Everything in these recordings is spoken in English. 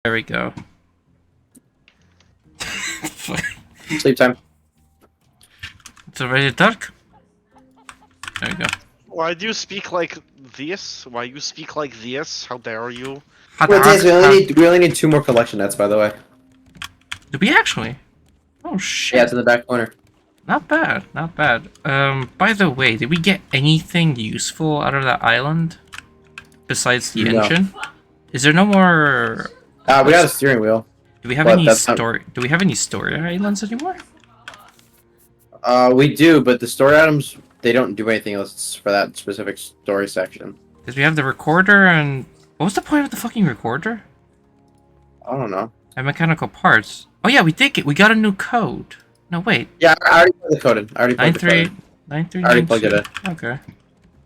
There we go. Sleep time. It's already dark. There we go. Why do you speak like this? Why you speak like this? How dare you? Wait, Taze, we only need 2 more collection nets, by the way. Do we actually? Oh shit. Yeah, it's in the back corner. Not bad, not bad. By the way, did we get anything useful out of that island? Besides the engine? Is there no more... We got a steering wheel. Do we have any story? Do we have any story islands anymore? We do, but the story items, they don't do anything else for that specific story section. Because we have the recorder and... What was the point of the fucking recorder? I don't know. And mechanical parts. Oh yeah, we did get... We got a new code. No, wait. Yeah, I already plugged the code in. I already plugged the code in. 93... I already plugged it in. Okay.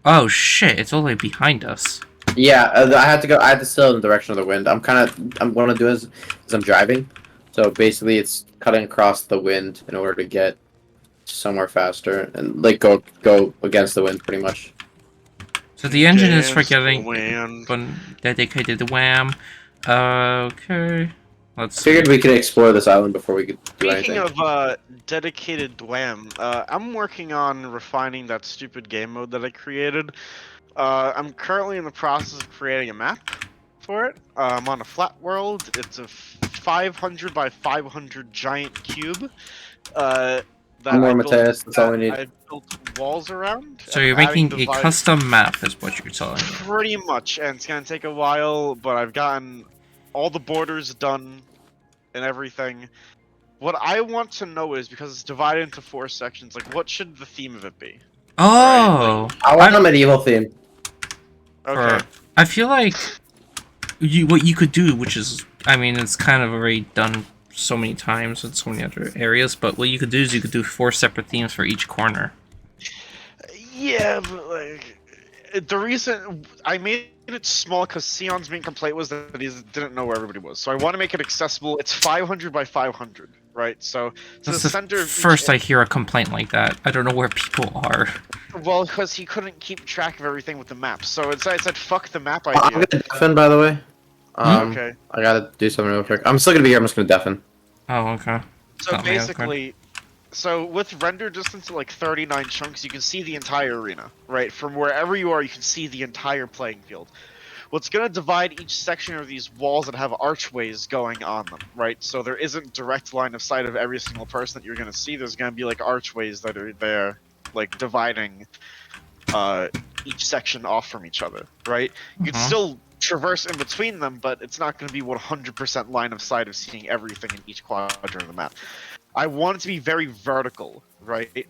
Oh shit, it's all the way behind us. Yeah, I had to sail in the direction of the wind. I'm what I'm doing is I'm driving. So basically it's cutting across the wind in order to get somewhere faster and like go against the wind pretty much. So the engine is for getting dedicated to wham. Okay. Let's Figured we could explore this island before we could do Speaking anything. of dedicated wham, I'm working on refining that stupid game mode that I created. I'm currently in the process of creating a map for it. I'm on a flat world. It's a 500 by 500 giant cube. More Mateus, that's all we need. I built walls around. So you're making a custom map, is what you're telling me. Pretty much, and it's gonna take a while, but I've gotten all the borders done and everything. What I want to know is, because it's divided into 4 sections, like, what should the theme of it be? Oh! Right, I want a medieval theme. Okay. I feel like what you could do, which is, I mean, it's kind of already done so many times in so many other areas, but what you could do is you could do 4 separate themes for each corner. Yeah, but like, the reason I made it small because Sion's main complaint was that he didn't know where everybody was. So I want to make it accessible. It's 500 by 500, right? So That's the center of first I hear a complaint like that. I don't know where people are. Well, because he couldn't keep track of everything with the map. So I said, fuck the map idea. I'm gonna deafen, by the way. Okay. I gotta do something real quick. I'm still gonna be here. I'm just gonna deafen. Oh, okay. So basically, so with render distance at like 39 chunks, you can see the entire arena, right? From wherever you are, you can see the entire playing field. What's going to divide each section are these walls that have archways going on them, right? So there isn't direct line of sight of every single person that you're going to see. There's going to be like archways that are there, like dividing each section off from each other, right? You can still traverse in between them, but it's not going to be 100% line of sight of seeing everything in each quadrant of the map. I want it to be very vertical, right?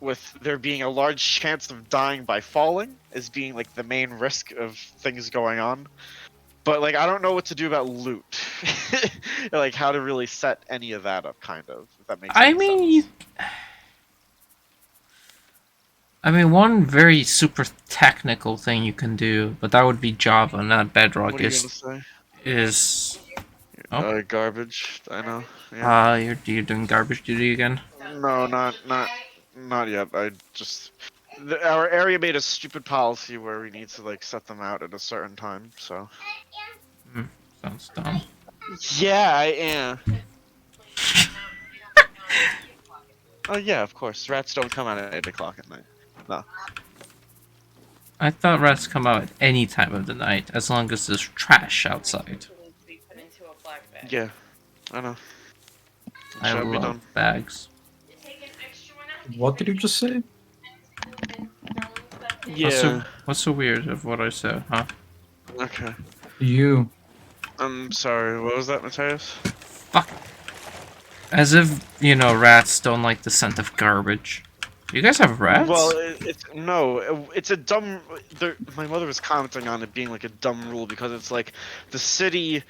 With there being a large chance of dying by falling as being like the main risk of things going on. But like, I don't know what to do about loot. Like how to really set any of that up, kind of, if that makes sense. I mean, one very super technical thing you can do, but that would be Java, not Bedrock, What are you gonna say? Garbage, I know. Yeah. You're doing garbage duty again? No, not yet. I just... Our area made a stupid policy where we need to, like, set them out at a certain time, so... Sounds dumb. Yeah, I am. Oh, yeah, of course. Rats don't come out at 8 o'clock at night. No. I thought rats come out at any time of the night, as long as there's trash outside. Yeah, I know. I love bags. What did you just say? Yeah. What's so weird of what I said, huh? Okay. You. I'm sorry, what was that, Mateus? Fuck. As if, you know, rats don't like the scent of garbage. You guys have rats? Well, it's a dumb... My mother was commenting on it being like a dumb rule because it's like the city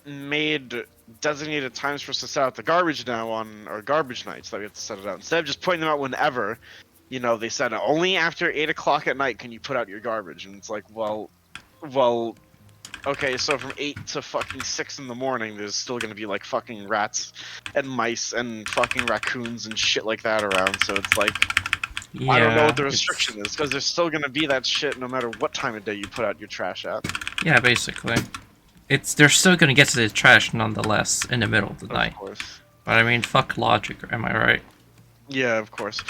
made designated times for us to set out the garbage now on our garbage nights that we have to set it out. Instead of just putting them out whenever, you know, they said only after 8 o'clock at night can you put out your garbage. And it's like, well, okay, so from 8 to fucking 6 in the morning, there's still gonna be like fucking rats and mice and fucking raccoons and shit like that around. So it's like, yeah, I don't know what the restriction is, because there's still gonna be that shit no matter what time of day you put out your trash at. Yeah, basically. they're still gonna get to the trash nonetheless in the middle of the night. Of course. But I mean, fuck logic, am I right? Yeah, of course.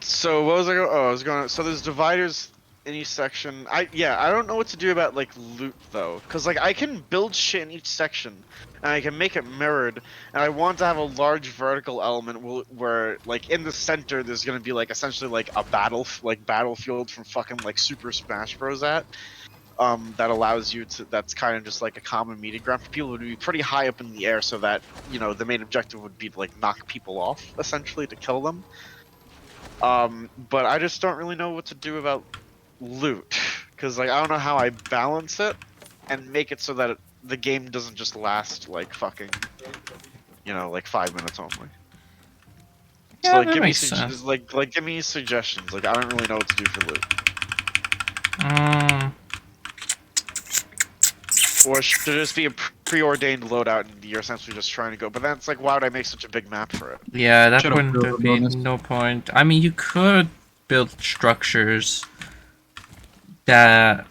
So what was I going? Oh, I was going. So there's dividers in each section. I don't know what to do about like loot though, because like I can build shit in each section, and I can make it mirrored. And I want to have a large vertical element where like in the center there's gonna be like essentially like a battlefield from fucking like Super Smash Bros. That allows you to. That's kind of just like a common meeting ground for people to be pretty high up in the air, so that the main objective would be to like knock people off essentially to kill them. But I just don't really know what to do about loot, because like I don't know how I balance it and make it so that the game doesn't just last like fucking, like 5 minutes only. Yeah, So like that give me makes sense. give me suggestions. Like I don't really know what to do for loot. Or should it just be a preordained loadout and you're essentially just trying to go? But then it's like, why would I make such a big map for it? Yeah, that Shut up, wouldn't Bill, be honest. no point. I mean, you could build structures that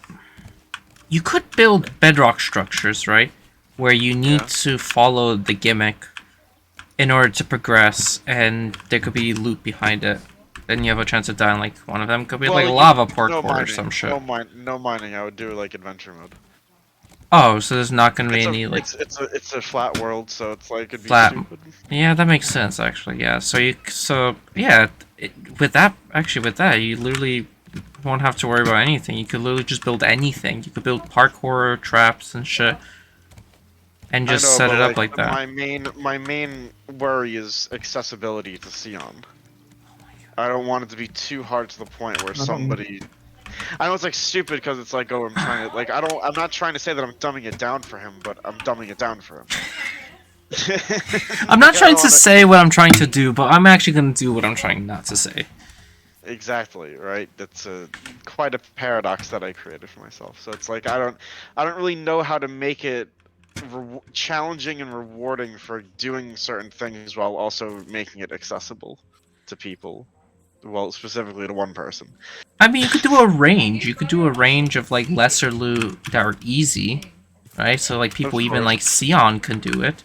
you could build bedrock structures, right? Where you need Yeah. to follow the gimmick in order to progress, and there could be loot behind it. Then you have a chance of dying. Like one of them could be like lava parkour or some shit. No mining. I would do like adventure mode. Oh, so there's not gonna be It's any a, like it's a flat world, so it's like it'd be flat. stupid. Yeah, that makes sense actually. Yeah. With that, you literally won't have to worry about anything. You could literally just build anything. You could build parkour traps and shit, and just I know, set but it up like that. My main worry is accessibility to Sion. I don't want it to be too hard to the point where somebody. I know it's like stupid because it's like, oh, I'm trying to like I'm not trying to say that I'm dumbing it down for him, but I'm dumbing it down for him. I'm not Like, I trying don't to wanna- say what I'm trying to do, but I'm actually gonna do what I'm trying not to say. Exactly, right? That's quite a paradox that I created for myself. So it's like I don't really know how to make it challenging and rewarding for doing certain things while also making it accessible to people. Well, specifically to one person. I mean, you could do a range. You could do a range of like lesser loot that are easy, right? So like people Of even course. like Sion can do it,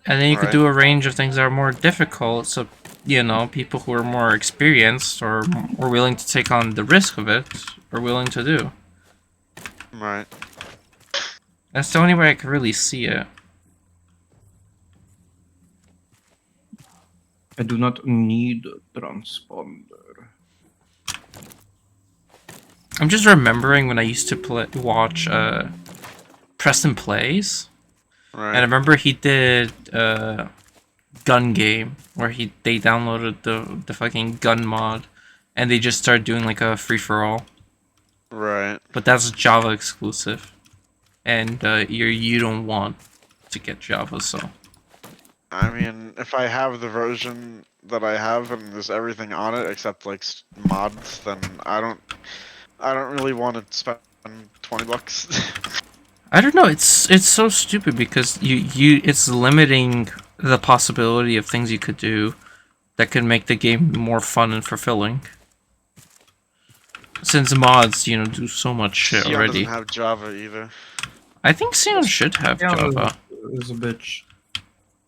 and then you could Right. do a range of things that are more difficult. So people who are more experienced or willing to take on the risk of it are willing to do. Right. That's the only way I can really see it. I do not need a transponder. I'm just remembering when I used to watch Preston Plays. Right. And I remember he did gun game where they downloaded the fucking gun mod, and they just started doing like a free for all. Right. But that's Java exclusive, and you don't want to get Java, so. I mean, if I have the version that I have and there's everything on it except like mods, then I don't really want to spend $20. I don't know. It's so stupid because it's limiting the possibility of things you could do that could make the game more fun and fulfilling. Since mods, do so much shit Sion already. doesn't have Java either. I think Sion should have Java. Is a bitch.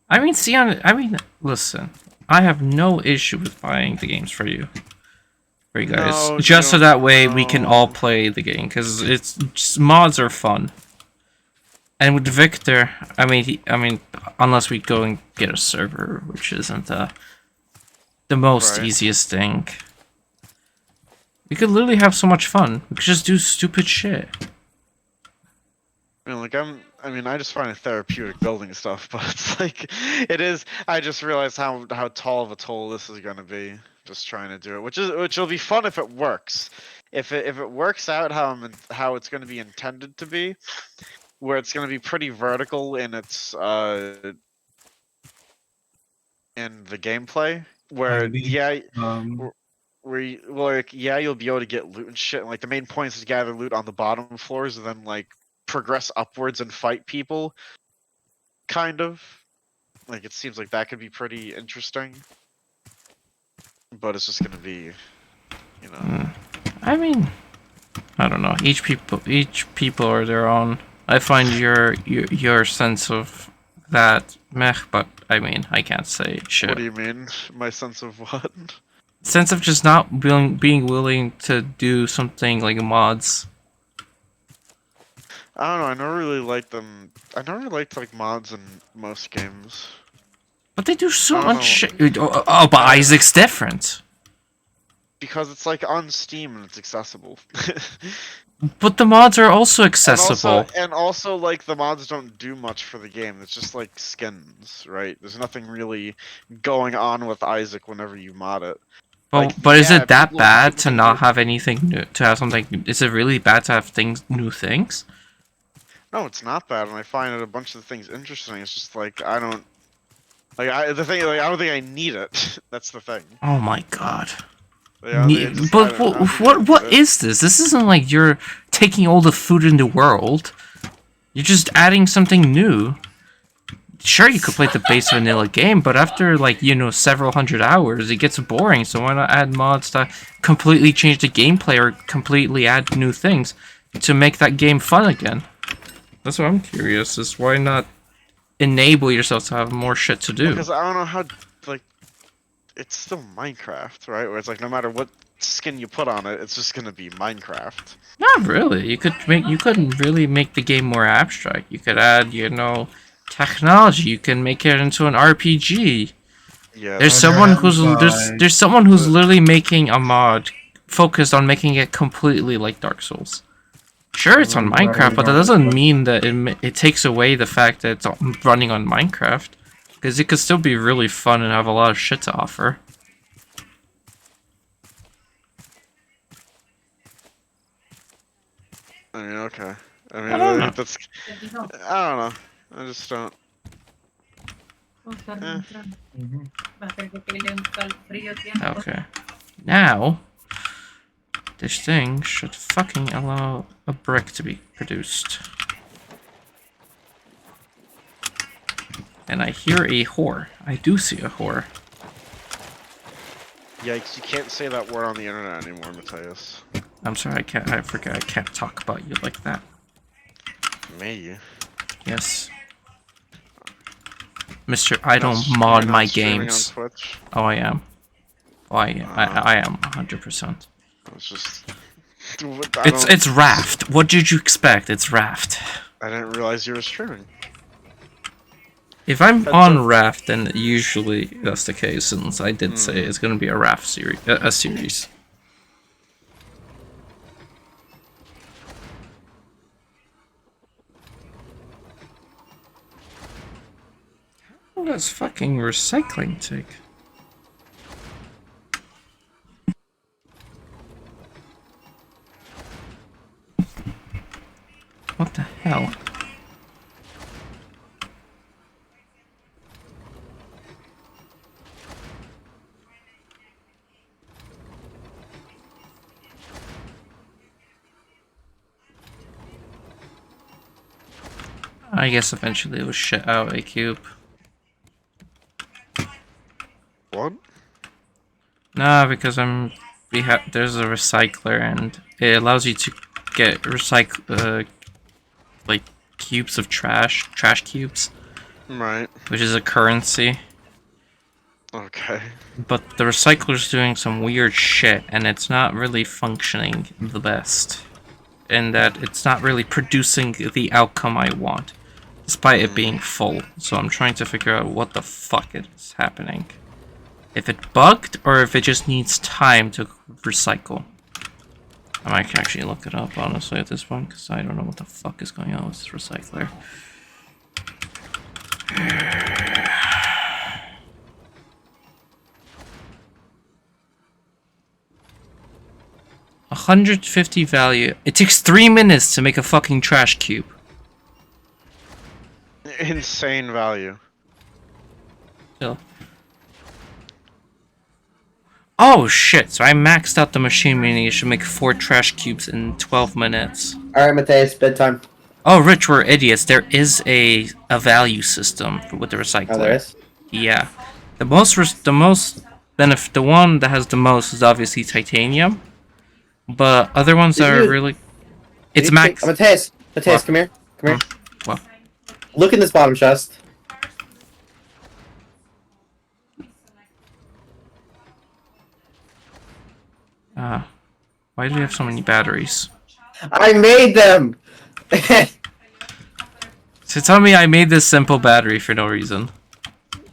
I mean, listen. I have no issue with buying the games for you guys, No, just so you that way we don't- can all play the game, because mods are fun. And with Victor, I mean, unless we go and get a server, which isn't the most Right. easiest thing, we could literally have so much fun. We could just do stupid shit. I mean, like I just find it therapeutic building stuff, but it's like it is. I just realized how tall of a toll this is gonna be. Just trying to do it, which will be fun if it works. If it works out how it's gonna be intended to be, where it's gonna be pretty vertical in its in the gameplay, where Maybe. yeah. Um, You'll be able to get loot and shit. And, like the main point is to gather loot on the bottom floors and then like progress upwards and fight people. Kind of. Like it seems like that could be pretty interesting. But it's just gonna be, I mean, I don't know. Each people are their own. I find your sense of that meh, but I mean, I can't say shit. What do you mean? My sense of what? Sense of just not being willing to do something like mods. I don't know. I never really liked them. I never really liked like mods in most games. But they do so I don't much shit. Oh, but Isaac's different. Because it's like on Steam and it's accessible. But the mods are also accessible. And also, like, the mods don't do much for the game. It's just like skins, right? There's nothing really going on with Isaac whenever you mod it. Well, Like, but is yeah, it that people bad to can not do- have anything new? To have something? Is it really bad to have new things? No, it's not bad, and I find a bunch of things interesting. It's just like I don't like I the thing like I don't think I need it. That's the thing. Oh my god. Like, I don't think I just- I But don't- I don't think I what need it. is this? This isn't like you're taking all the food in the world. You're just adding something new. Sure, you could play the base vanilla game, but after like, you know, several hundred hours, it gets boring. So why not add mods to completely change the gameplay or completely add new things to make that game fun again? That's what I'm curious, is why not enable yourself to have more shit to do? Because I don't know how like it's still Minecraft, right? Where it's like no matter what skin you put on it, it's just gonna be Minecraft. Not really. You couldn't really make the game more abstract. You could add, you know, technology. You can make it into an RPG. Yeah. There's that's- someone who's Right. there's someone who's literally making a mod focused on making it completely like Dark Souls. Sure, it's on Minecraft, but that doesn't mean that it takes away the fact that it's running on Minecraft, because it could still be really fun and have a lot of shit to offer. I mean, okay. I mean, I don't know. that's. I don't know. I just don't. Okay. Now, this thing should fucking allow a brick to be produced. And I hear a whore. I do see a whore. Yikes! You can't say that word on the internet anymore, Matthias. I'm sorry, I forgot I can't talk about you like that. Me. Yes. Mr. I don't You're mod not my streaming games. On Twitch. Oh, I am. Oh, I am 100%. It's just. It's Raft. What did you expect? It's Raft. I didn't realize you were streaming. If I'm That's on Raft, then usually that's the case, since I did say Hmm. it's gonna be a Raft series, a series. How does fucking recycling take? What the hell? I guess eventually it will shit out a cube. What? Nah, because there's a recycler and it allows you to get like cubes of trash cubes, Right. which is a currency. Okay. But the recycler's doing some weird shit and it's not really functioning the best. In that it's not really producing the outcome I want, despite it being full. So I'm trying to figure out what the fuck is happening. If it bugged or if it just needs time to recycle. I might actually look it up honestly at this point because I don't know what the fuck is going on with this recycler. 150 value. It takes 3 minutes to make a fucking trash cube. Insane value. Still. Oh shit, so I maxed out the machine, meaning it should make 4 trash cubes in 12 minutes. Alright, Matthias, bedtime. Oh, Rich, we're idiots. There is a value system with the recycler. Oh, there is? Yeah. The one that has the most is obviously titanium. But other ones that are really... It's max... Matthias, What? come here. Come here. What? Look in this bottom chest. Why do we have so many batteries? I made them! So tell me I made this simple battery for no reason.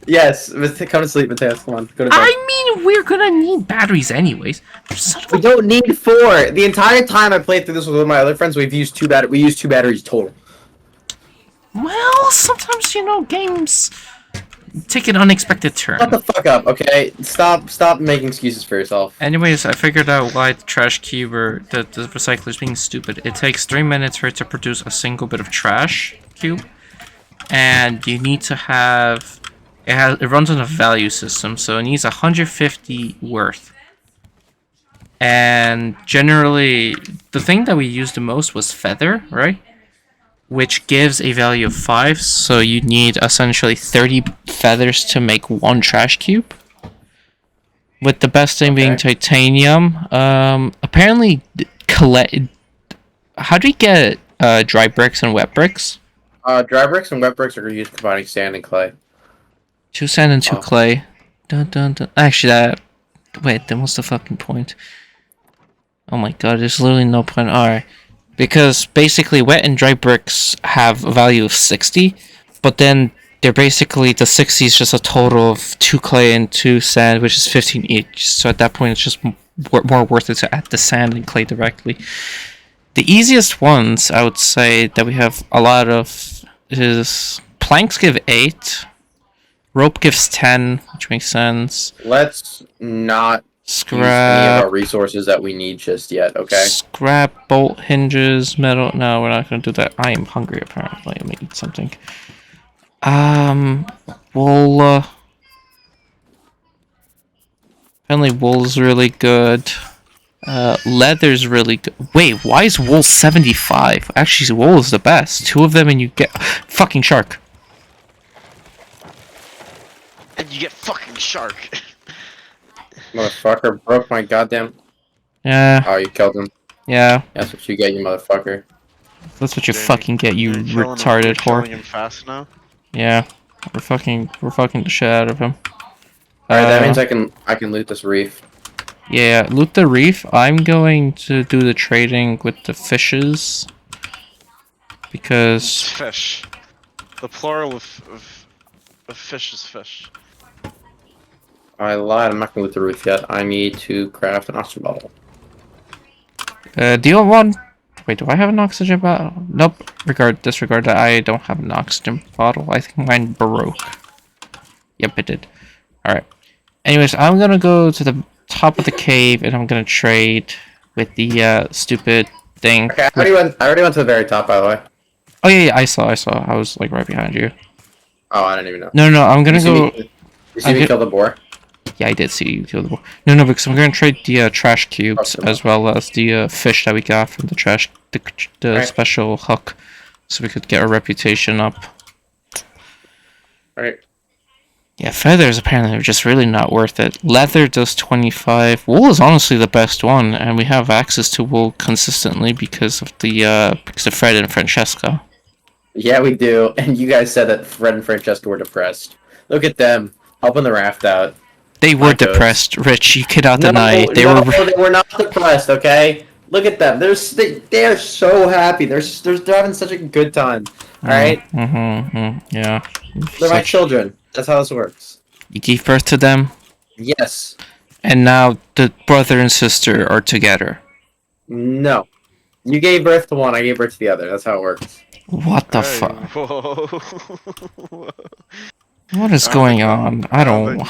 Yes, come to sleep, Mateus. Come on, go to bed. I mean, we're gonna need batteries anyways. Son of We a- don't need 4. The entire time I played through this with my other friends, we've used 2 batteries. We used 2 batteries total. Well, sometimes, you know, games take an unexpected turn. Shut the fuck up, okay? Stop making excuses for yourself. Anyways, I figured out why the trash cube or the recycler is being stupid. It takes 3 minutes for it to produce a single bit of trash cube. And you need to have... It runs on a value system, so it needs 150 worth. And generally, the thing that we used the most was feather, right? Which gives a value of 5, so you need essentially 30 feathers to make 1 trash cube. With the best thing being titanium. Apparently, how do we get dry bricks and wet bricks? Dry bricks and wet bricks are used for combining sand and clay. 2 sand and 2 clay. Dun dun dun. Actually, wait, then what's the fucking point? Oh my god, there's literally no point. Alright. Because basically, wet and dry bricks have a value of 60, but then they're basically, the 60 is just a total of 2 clay and 2 sand, which is 15 each. So at that point, it's just more worth it to add the sand and clay directly. The easiest ones, I would say, that we have a lot of is planks give 8, rope gives 10, which makes sense. Let's not use any of Scrap. our resources that we need just yet, okay? Scrap, bolt hinges, metal. No, we're not gonna do that. I am hungry apparently. Let me eat something. Wool. Apparently wool's really good. Leather's really good. Wait, why is wool 75? Actually, wool is the best. 2 of them and you get fucking shark. And you get fucking shark. Motherfucker broke my goddamn... Yeah, Oh, you killed him. yeah. That's what you get, you motherfucker. That's what you Jamie, fucking get, you You're killing him- retarded you're killing whore. him fast now. Yeah, we're fucking the shit out of him. Alright, that means I can loot this reef. Yeah, loot the reef. I'm going to do the trading with the fishes. Because... Fish. The plural of fish is fish. I lied, I'm not gonna loot the reef yet. I need to craft an oxygen bottle. do you want... Wait, do I have an oxygen bottle? Nope. Disregard that. I don't have an oxygen bottle. I think mine broke. Yep, it did. Alright. Anyways, I'm gonna go to the top of the cave and I'm gonna trade with the stupid thing. Okay, I already went to the very top, by the way. Oh yeah, I saw. I was like right behind you. Oh, I didn't even know. No, I'm gonna go... You see me kill the boar? Yeah, I did see you kill the boar. No, because I'm gonna trade the trash cubes as well as the fish that we got from the trash, the special hook, so we could get our reputation up. Alright. Yeah, feathers apparently are just really not worth it. Leather does 25. Wool is honestly the best one, and we have access to wool consistently because of Fred and Francesca. Yeah, we do. And you guys said that Fred and Francesca were depressed. Look at them, helping the raft out. They were depressed, Rich. You cannot deny. They were not depressed. Okay, look at them. They are so happy. They're having such a good time. All right. Yeah. They're my children. That's how this works. You gave birth to them, Yes. and now the brother and sister are together. No. You gave birth to one. I gave birth to the other. That's how it works. What the Hey, fuck? whoa. What is going on? I don't.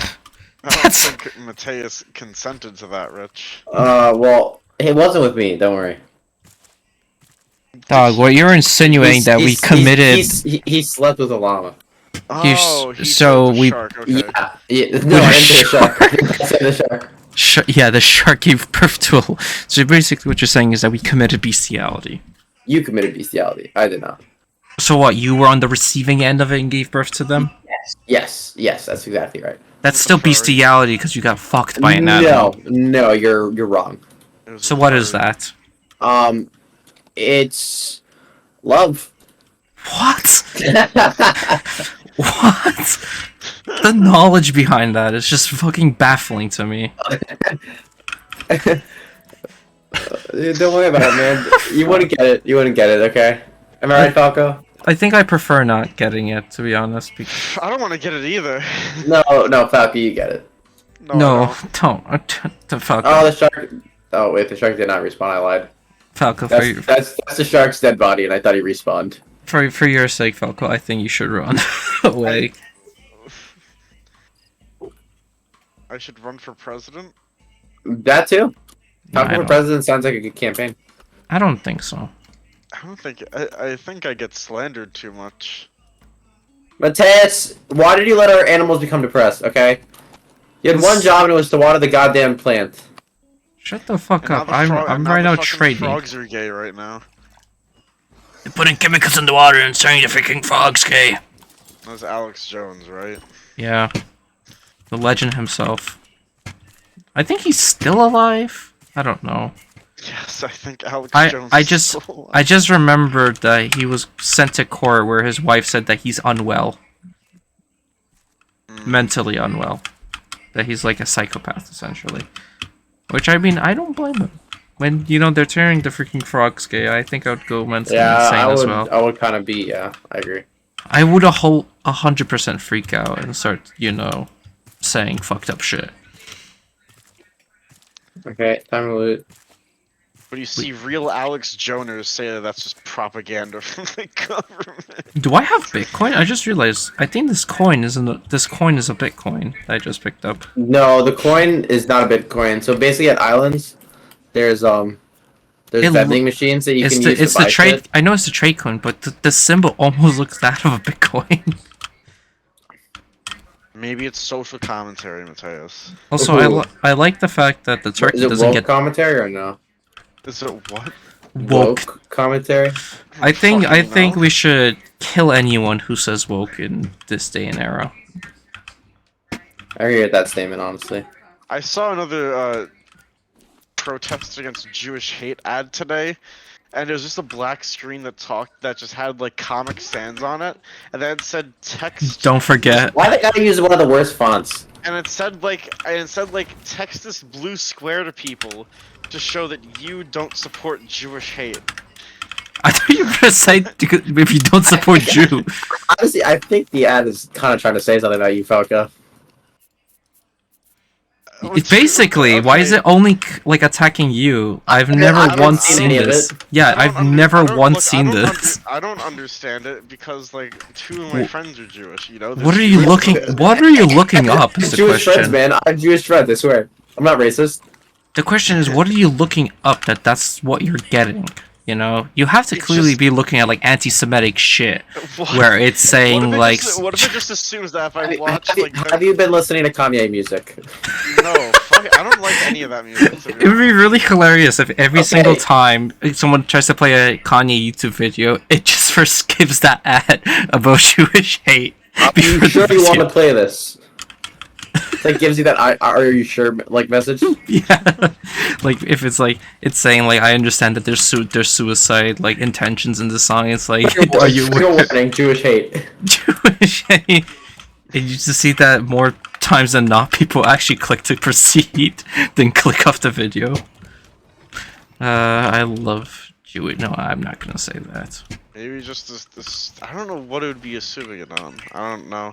I don't think Mateus consented to that, Rich. Well, it wasn't with me. Don't worry. Dog, what you're insinuating that we committed. He slept with a llama. Oh, he so killed the we- shark, okay. Yeah. No, I didn't say the shark. I didn't say the shark. Yeah, the shark gave birth to a. So basically, what you're saying is that we committed bestiality. You committed bestiality. I did not. So what? You were on the receiving end of it and gave birth to them? Yes, that's exactly right. That's still Furry. bestiality because you got fucked by an animal. No, you're wrong. It was So a what is furry. that? It's love. What? What? The knowledge behind that is just fucking baffling to me. Don't worry about it, man. You wouldn't get it. You wouldn't get it, okay? Am I right, Falco? I think I prefer not getting it, to be honest. Because... I don't want to get it either. No, Falco, you get it. No, don't. Falco. Oh, the shark. Oh, wait, the shark did not respawn. I lied. Falco, That's the shark's dead body, and I thought he respawned. for your sake, Falco, I think you should run away. I should run for president? That too? No, Falco for president sounds like a good campaign. I don't think so. I think I get slandered too much. Mateus, why did you let our animals become depressed, okay? You had one job and it was to water the goddamn plant. Shut the fuck And up. now the I'm right now fucking trading. Frogs are gay right now. They're putting chemicals in the water and saying the freaking frog's gay. That's Alex Jones, right? Yeah. The legend himself. I think he's still alive? I don't know. Yes, I think Alex Jones I is just so alive. I just remembered that he was sent to court where his wife said that he's unwell. Mentally unwell. That he's like a psychopath, essentially. Which, I mean, I don't blame him. When, you know, they're turning the freaking frogs gay, I think I would go mentally insane as well. I would kind of be, yeah, I agree. I would 100% freak out and start, you know, saying fucked up shit. Okay, time to loot. When you see real Alex Jones say that that's just propaganda from the government. Do I have Bitcoin? I just realized, I think this coin is a Bitcoin that I just picked up. No, the coin is not a Bitcoin. So basically at islands, there's vending machines that you can use It's to buy the trade. shit. I know it's the trade coin, but the symbol almost looks that of a Bitcoin. Maybe it's social commentary, Mateus. Also, Ooh. I like the fact that the turkey Is it doesn't woke get commentary or no? Is it what? woke. Commentary? I think Fucking no. we should kill anyone who says woke in this day and era. I agree with that statement, honestly. I saw another protest against Jewish hate ad today, and it was just a black screen that just had like Comic Sans on it, and then it said text. Don't forget. Why they gotta use one of the worst fonts? And it said like text this blue square to people to show that you don't support Jewish hate. I thought you were gonna say if you don't support Jew. Honestly, I think the ad is kind of trying to say something about you, Falco. It's basically, why is it only like attacking you? I've never once seen this. Yeah, I've never once seen this. I don't understand it because like two of my friends are Jewish. You know. What are you looking? What are you looking up? Is the Jewish friends, question. man. I have Jewish friends, I swear. I'm not racist. The question is, what are you looking up that's what you're getting? You know, you have to clearly be looking at like anti-Semitic shit, where it's saying like. What if it just assumes that if I watch like? Have you been listening to Kanye music? No, fuck, I don't like any of that music. To be It would be really hilarious if every Okay. single time someone tries to play a Kanye YouTube video, it just first gives that ad about Jewish hate. Are you before sure the you want video. to play this? That gives you that are you sure like message? Yeah, like if it's like it's saying like I understand that there's suicide like intentions in the song. It's like are you warning Jewish hate? Jewish hate? And you just see that more times than not, people actually click to proceed than click off the video. I love Jewish. No, I'm not gonna say that. Maybe just this. I don't know what it would be assuming it on. I don't know.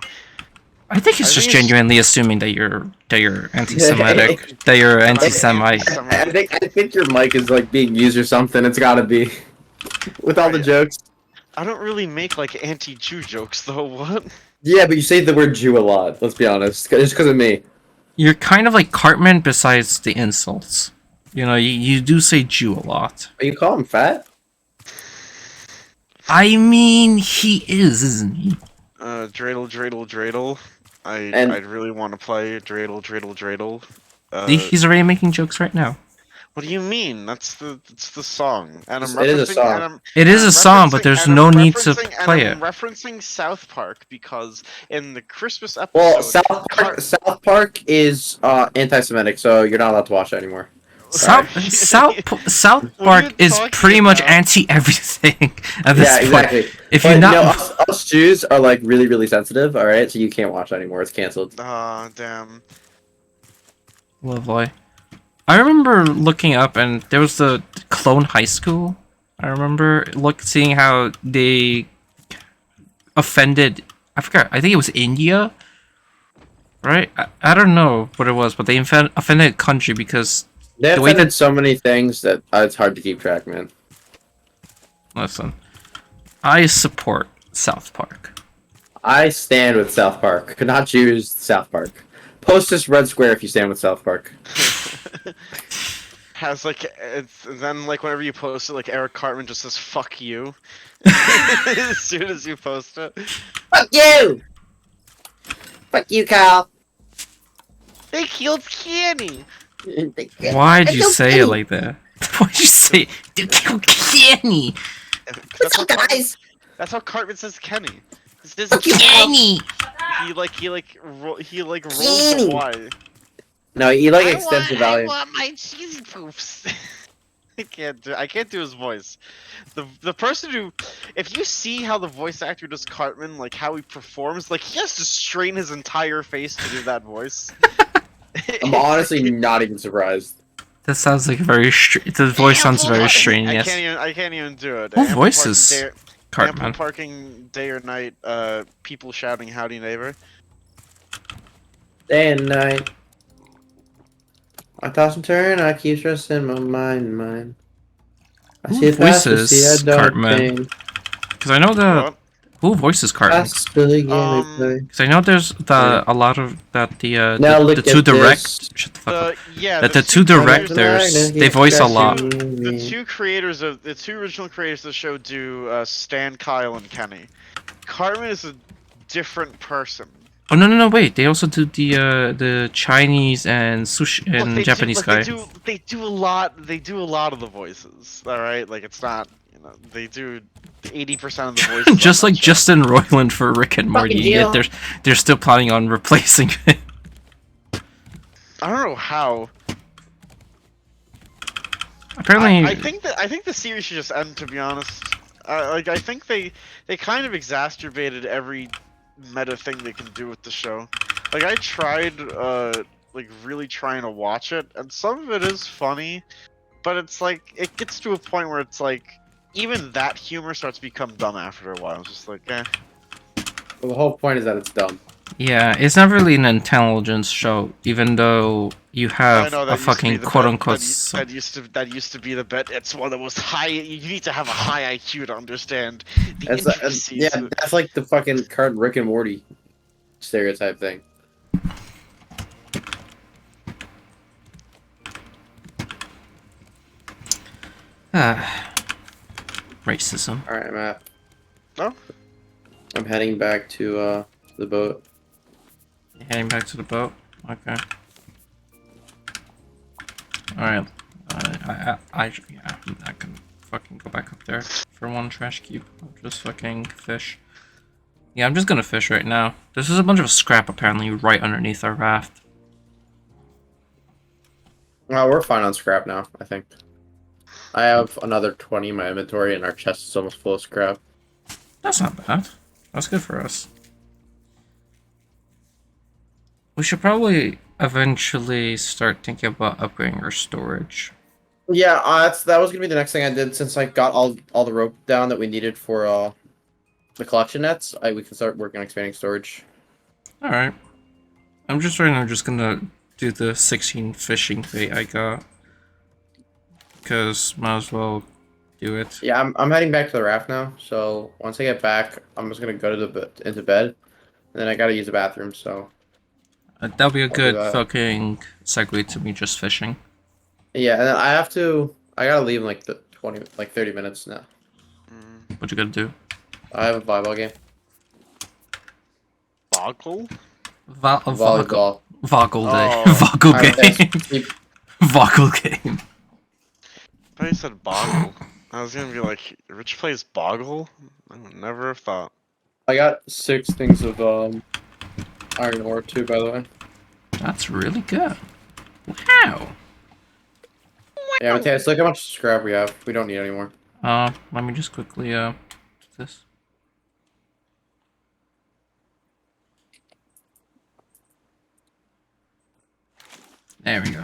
I think it's I just think it's- genuinely assuming that you're anti-Semitic, that you're anti-Semite. I think your mic is like being used or something. It's gotta be. With all the jokes. I don't really make like anti-Jew jokes though. What? Yeah, but you say the word Jew a lot. Let's be honest. It's because of me. You're kind of like Cartman besides the insults. You know, you do say Jew a lot. Are you call him fat? I mean, he is, isn't he? Dreidel. I'd really want to play Dreidel. He's already making jokes right now. What do you mean? It's the song, and I'm It is a referencing. song. And I'm, It is and a I'm song, but referencing- there's and no I'm need to referencing- and play I'm it. referencing South Park because in the Christmas episode, Well, South Park is anti-Semitic, so you're not allowed to watch it anymore. South What are Park you is talking pretty much about? anti everything at this Yeah, point. exactly. If But you're not, no, us Jews are like really, really sensitive. All right, so you can't watch that anymore. It's canceled. Ah, damn. lovely. I remember looking up, and there was the clone high school. I remember seeing how they offended. I forgot. I think it was India, right? I don't know what it was, but they offended a country because They the way offended that. so many things that it's hard to keep track, man. Listen, I support South Park. I stand with South Park, not Jews. South Park. Post this red square if you stand with South Park. Has like it's then like whenever you post it, like Eric Cartman just says "fuck you" as soon as you post it. Fuck you! Fuck you, Kyle. They killed Kenny. Why'd you say it like that? Why'd you say they killed Kenny? That's how Cartman, guys? that's how Cartman says Kenny. He says Fuck you, Kenny. he rolls Kenny. the Y. No, you like extensive I value. want my cheesy poofs. I can't do his voice. The person who, if you see how the voice actor does Cartman, like how he performs, like he has to strain his entire face to do that voice. I'm honestly not even surprised. That sounds like very. The voice sounds very strange. I Yes. can't even do it. Who Ample voices parking Cartman? Ample parking day or night. People shouting "Howdy neighbor." Day and night. I toss and turn, I keep stressing my mind. I Who see it past, I see voices a dark Cartman? pain. Because I know the What? who voices Cartman. Past the game Um, we play. Because I know there's a lot of that Now the look two at direct. this. Shut the fuck up. Yeah, That the two directors they voice a lot. The two original creators of the show do Stan, Kyle, and Kenny. Cartman is a different person. Oh no wait! They also do the Chinese and sushi Look, and they Japanese guy. They do a lot. They do a lot of the voices. All right, like it's not. They do 80% of the voices. Just on like that show. Justin Roiland for Rick and Morty, Fucking yet they're still planning on replacing it. I don't know how. Apparently, I think the series should just end. To be honest, I think they kind of exacerbated every meta thing they can do with the show. Like I tried like really trying to watch it, and some of it is funny, but it's like it gets to a point where it's like even that humor starts to become dumb after a while. It's just like eh. Well, the whole point is that it's dumb. yeah, it's not really an intelligence show, even though you I have know a that used to be fucking the quote bet- unquote. that used to be the bet. It's one of the most high. You need to have a high IQ to understand the That's intricacies. yeah, that's like the fucking card Rick and Morty stereotype thing. Racism. All right, Matt. No? I'm heading back to the boat. Heading back to the boat. Okay. All right. Yeah, I'm not gonna fucking go back up there for one trash cube. I'll just fucking fish. Yeah, I'm just gonna fish right now. This is a bunch of scrap apparently right underneath our raft. Well, we're fine on scrap now, I think. I have another 20 in my inventory, and our chest is almost full of scrap. That's not bad. That's good for us. We should probably eventually start thinking about upgrading our storage. Yeah, that was gonna be the next thing I did since I got all the rope down that we needed for the collection nets. We can start working on expanding storage. All right. I'm just right now just gonna do the 16 fishing bait I got. Because might as well do it. Yeah, I'm heading back to the raft now. So once I get back, I'm just gonna go to into bed, and then I gotta use the bathroom. So That'll be a do good that. fucking segue to me just fishing. yeah, and then I gotta leave in like 30 minutes now. What you gonna do? I have a volleyball game. Boggle? Voggle. Volleyball. Voggle day. Oh. Voggle Alright, game. thanks. Keep- Voggle game. I thought you said Boggle. I was gonna be like, Rich plays Boggle? I would never have thought. I got 6 things of iron ore too, by the way. That's really good. Wow. Yeah, Matthias, look how much scrap we have. We don't need any more. Let me just quickly do this. There we go.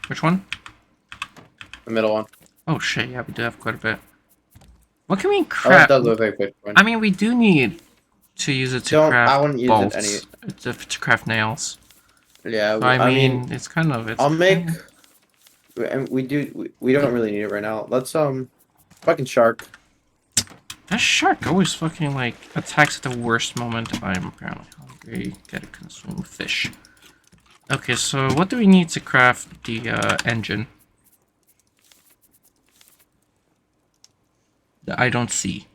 Which one? The middle one. Oh shit, yeah, we do have quite a bit. What can we Oh, that craft? does look like Bitcoin. I mean, we do need to use it to Don't- craft I wouldn't use it bolts, to craft nails. Yeah, So, I mean, it's kind of. It's I'll make. kind And we don't really need it right now. Let's fucking shark. that shark always fucking like attacks at the worst moment. I'm apparently hungry. Gotta consume fish. Okay, so what do we need to craft the engine? That I don't see.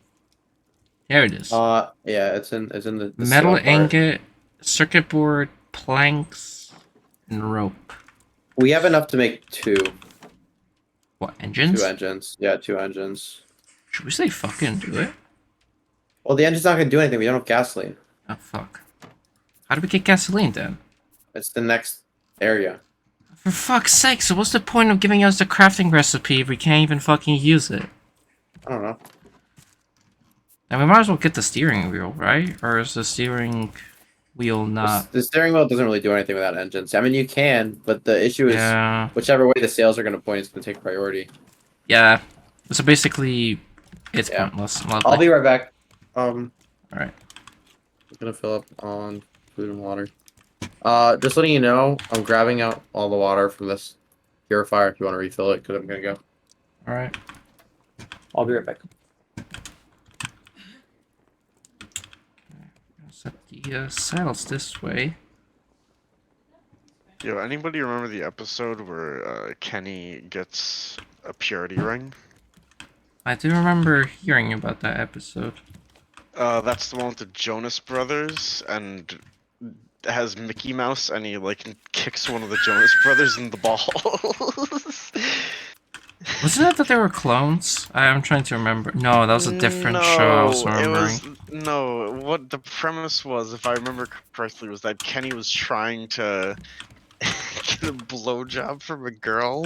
There it is. Yeah, it's in the Metal steel part. ingot, circuit board, planks, and rope. We have enough to make two Engines? engines. Yeah, 2 engines. Should we say fucking do it? Well, the engine's not gonna do anything. We don't have gasoline. Oh fuck. How do we get gasoline then? It's the next area. For fuck's sake, so what's the point of giving us the crafting recipe if we can't even fucking use it? I don't know. And we might as well get the steering wheel, right? Or is the steering wheel not? The steering wheel doesn't really do anything without engines. I mean, you can, but the issue is Yeah. whichever way the sails are gonna point is gonna take priority. Yeah. So basically, it's Yeah. pointless. I'll be right back. Alright. I'm gonna fill up on food and water. Just letting you know, I'm grabbing out all the water from this purifier if you want to refill it, because I'm gonna go. Alright. I'll be right back. Set the sails this way. Yo, anybody remember the episode where Kenny gets a purity ring? I do remember hearing about that episode. That's the one with the Jonas Brothers, and it has Mickey Mouse, and he like kicks one of the Jonas Brothers in the balls. Wasn't it that they were clones? I'm trying to remember. No, that was a different show I was remembering. No, what the premise was, if I remember correctly, was that Kenny was trying to get a blowjob from a girl,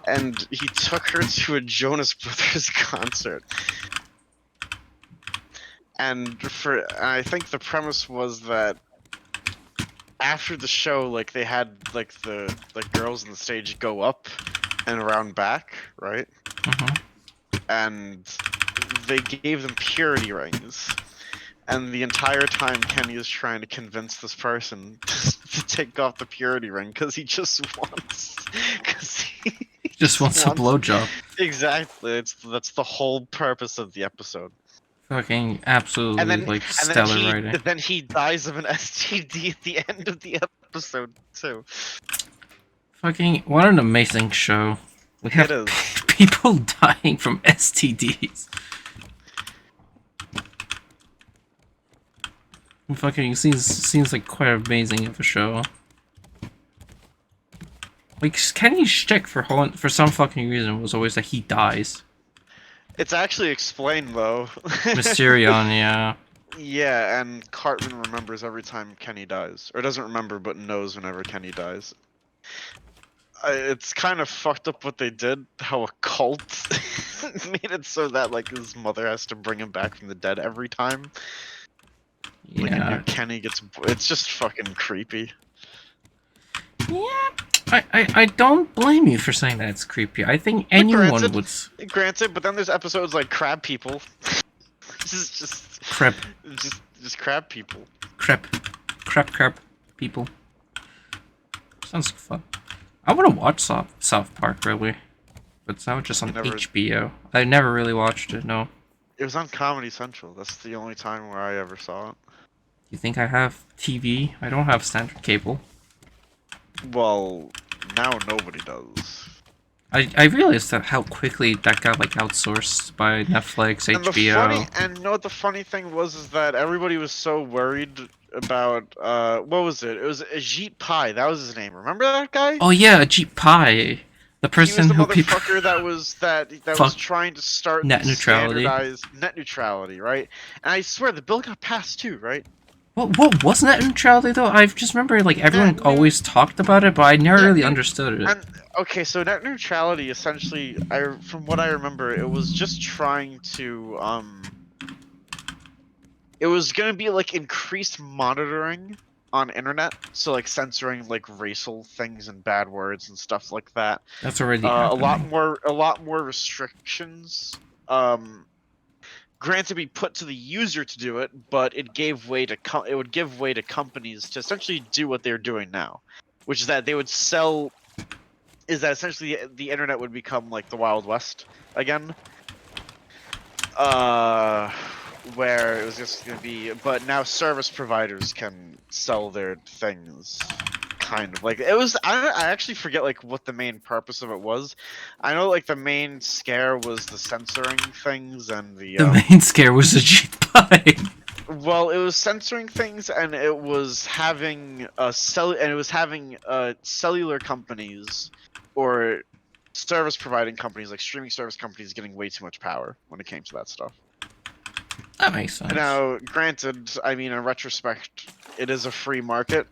and he took her to a Jonas Brothers concert. And I think the premise was that after the show, like they had like the girls on the stage go up and around back, right? And they gave them purity rings. And the entire time, Kenny is trying to convince this person to take off the purity ring because he just wants, Just wants a blowjob. Exactly. That's the whole purpose of the episode. Fucking absolutely stellar writing. Then he dies of an STD at the end of the episode too. Fucking what an amazing show. We have It is. people dying from STDs. Fucking seems like quite amazing of a show. Like Kenny's shtick for some fucking reason was always that he dies. It's actually explained though. Mysterion, yeah. Yeah, and Cartman remembers every time Kenny dies, or doesn't remember but knows whenever Kenny dies. It's kind of fucked up what they did. How a cult made it so that like his mother has to bring him back from the dead every time. Like, Yeah. Kenny gets. It's just fucking creepy. Yeah. I don't blame you for saying that it's creepy. I think anyone would. Granted, but then there's episodes like Crab People. This is just Crab. Just crab people. Crab people. Sounds fun. I want to watch South Park really, but it's now just on HBO. I never really watched it. No. It was on Comedy Central. That's the only time where I ever saw it. You think I have TV? I don't have standard cable. Well, now nobody does. I realized that how quickly that got like outsourced by Netflix, HBO. And you know what the funny thing was is that everybody was so worried about what was it? It was Ajit Pai. That was his name. Remember that guy? Oh yeah, Ajit Pai, the person he was the who people motherfucker that was trying to start net neutrality. standardized net neutrality, right? And I swear the bill got passed too, right? What was net neutrality though? I just remember like everyone always talked about it, but I never really understood it. And okay, so net neutrality essentially, from what I remember, it was just trying to it was gonna be like increased monitoring on internet, so like censoring like racial things and bad words and stuff like that. That's already A happening. lot more restrictions. Granted, be put to the user to do it, but it gave way to it would give way to companies to essentially do what they're doing now, which is that they would sell. Is that essentially the internet would become like the Wild West again? Uh, where it was just gonna be, but now service providers can sell their things. Kind of like it was. I actually forget like what the main purpose of it was. I know like the main scare was the censoring things and The main scare was the cheap pie. well, it was censoring things, and it was having cellular companies or service providing companies like streaming service companies getting way too much power when it came to that stuff. That makes sense. Now, granted, I mean in retrospect, it is a free market,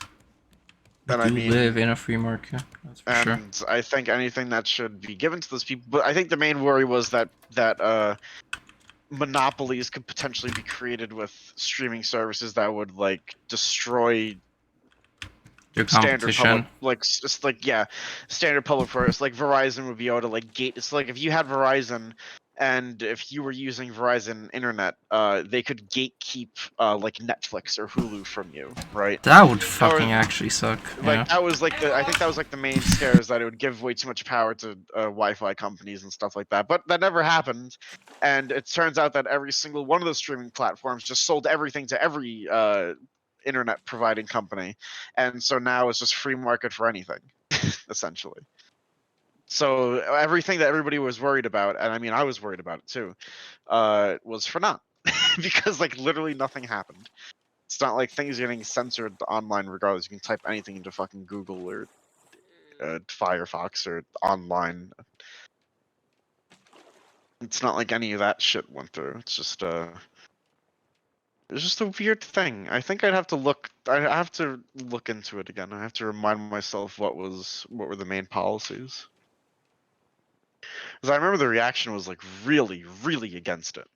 We and do I mean, live in a free market, that's for sure. and I think anything that should be given to those people. But I think the main worry was that monopolies could potentially be created with streaming services that would like destroy Your standard public, competition. like just like yeah, standard public first. Like Verizon would be able to like gate. It's like if you had Verizon, and if you were using Verizon internet, they could gatekeep like Netflix or Hulu from you, right? That would Or fucking actually suck, like yeah. that was like I think that was like the main scare is that it would give way too much power to Wi-Fi companies and stuff like that. But that never happened, and it turns out that every single one of those streaming platforms just sold everything to every internet providing company, and so now it's just free market for anything, essentially. So everything that everybody was worried about, and I mean I was worried about it too, was for naught because like literally nothing happened. It's not like things are getting censored online regardless. You can type anything into fucking Google or Firefox or online. It's not like any of that shit went through. It's just a weird thing. I think I'd have to look. I have to look into it again. I have to remind myself what were the main policies. Because I remember the reaction was like really, really against it.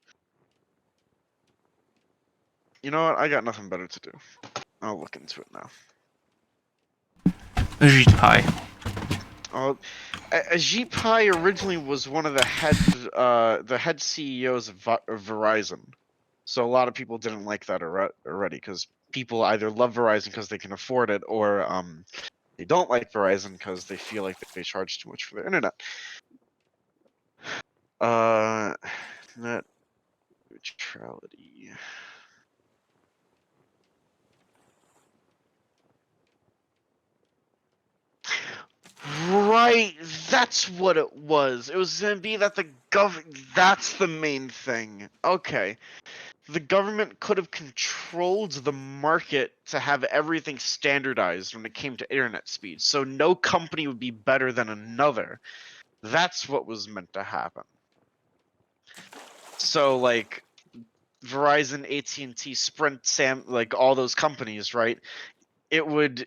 You know what? I got nothing better to do. I'll look into it now. Ajit pie. Oh, Ajit Pai originally was one of the head CEOs of Verizon, so a lot of people didn't like that already because people either love Verizon because they can afford it, or they don't like Verizon because they feel like they charge too much for their internet. Net neutrality. Right, that's what it was. It was gonna be that the that's the main thing. Okay. The government could have controlled the market to have everything standardized when it came to internet speed, so no company would be better than another. That's what was meant to happen. So like Verizon, AT&T, Sprint, like all those companies, right? It would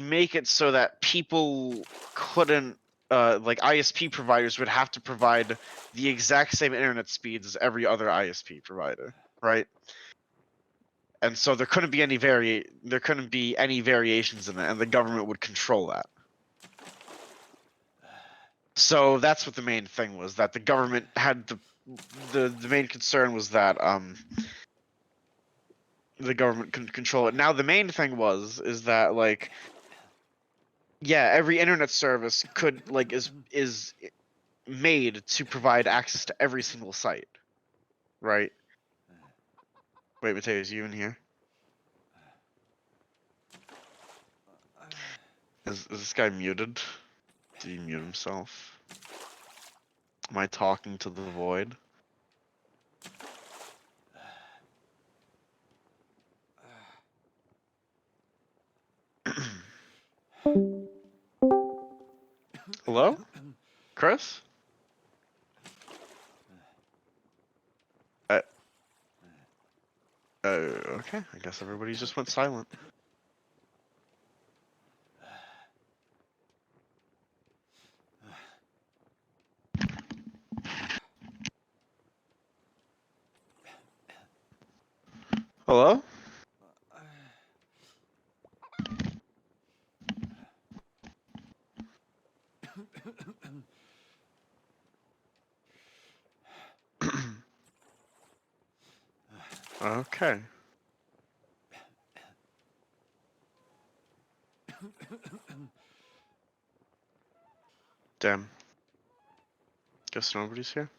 make it so that people couldn't like ISP providers would have to provide the exact same internet speeds as every other ISP provider, right? And so there couldn't be any variations in it, and the government would control that. So that's what the main thing was, that the government had the main concern was that the government couldn't control it. Now the main thing is that like yeah, every internet service could like is made to provide access to every single site, right? Wait, Mateo, is you in here? Is this guy muted? Did he mute himself? Am I talking to the void? Hello? Chris? Uh, Okay. I guess everybody just went silent. Hello? Okay. Damn. Guess nobody's here.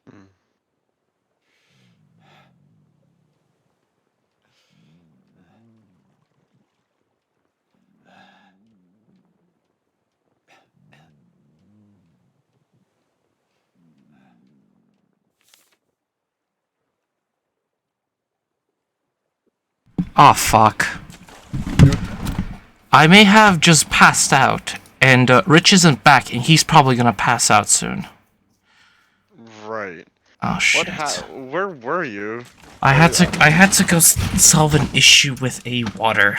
Hmm. Oh fuck. I may have just passed out, and Rich isn't back, and he's probably gonna pass out soon. Right. Oh shit. Where were you? I had to go solve an issue with a water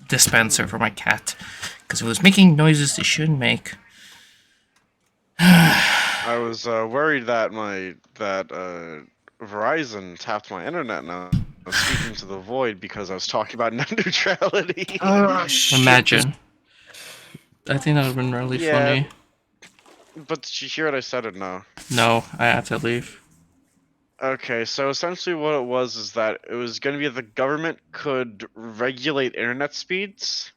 dispenser for my cat, because it was making noises it shouldn't make. I was worried that Verizon tapped my internet now. I was speaking to the void because I was talking about net neutrality. Oh, shit. Imagine. I think that would have been really Yeah. funny. But did you hear what I said or no? No, I had to leave. Okay, so essentially what it was is that it was going to be the government could regulate internet speeds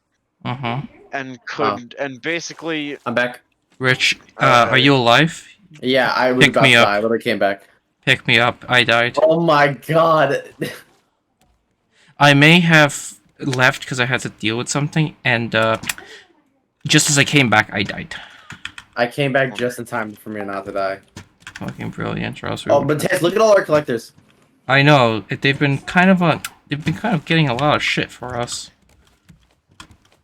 Uh-huh. and and basically I'm back. Rich, are you alive? Yeah, I was Pick about me to up. die. I literally came back. Pick me up. I died. Oh my god. I may have left because I had to deal with something, and just as I came back, I died. I came back just in time for me not to die. Fucking brilliant, or else we Oh, would- but Tess, look at all our collectors. I know they've been kind of getting a lot of shit for us.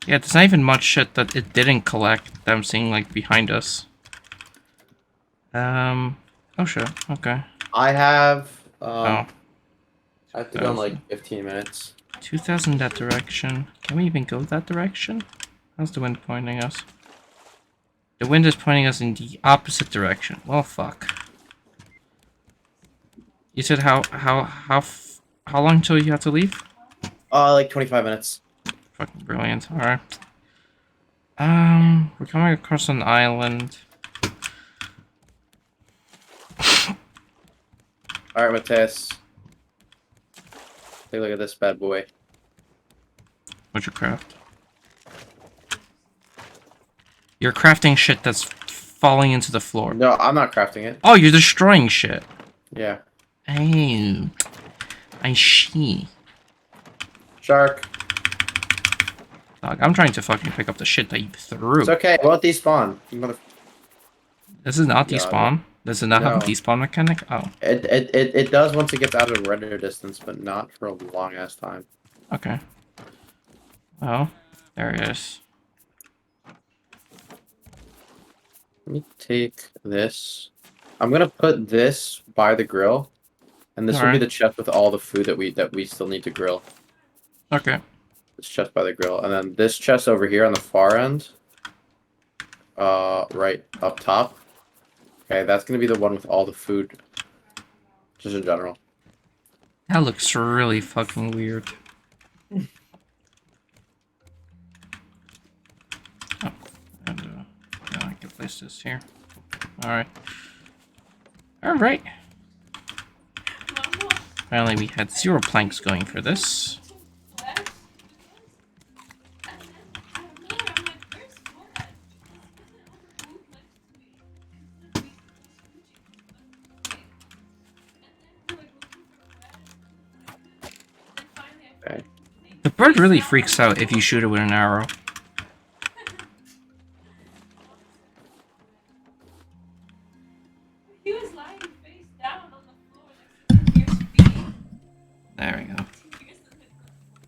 Yeah, there's not even much shit that it didn't collect that I'm seeing like behind us. Oh shit. Okay. I have, Oh, I have to go in like 15 minutes. 2,000 that direction. Can we even go that direction? How's the wind pointing us? The wind is pointing us in the opposite direction. Well, fuck. You said how long till you have to leave? Like 25 minutes. Fucking brilliant. All right. We're coming across an island. All right, Mateus. Take a look at this bad boy. What'd you craft? You're crafting shit that's falling into the floor. No, I'm not crafting it. Oh, you're destroying shit. Yeah. Oh, I see. Shark. Dog, I'm trying to fucking pick up the shit that you threw. It's okay. It won't despawn. You mother. This is not No, despawn. Does it not have a no. despawn mechanic? Oh, It does once it gets out of render distance, but not for a long ass time. okay. Well, there it is. Let me take this. I'm gonna put this by the grill, and this will be Alright. the chest with all the food that we still need to grill. Okay. This chest by the grill, and then this chest over here on the far end, right up top. Okay, that's gonna be the one with all the food, just in general. That looks really fucking weird. Oh, and yeah, I can place this here. Alright. Alright. Apparently we had 0 planks going for this. Okay. The bird really freaks out if you shoot it with an arrow. He was lying face down on the floor next to Pierce's feet. There we go.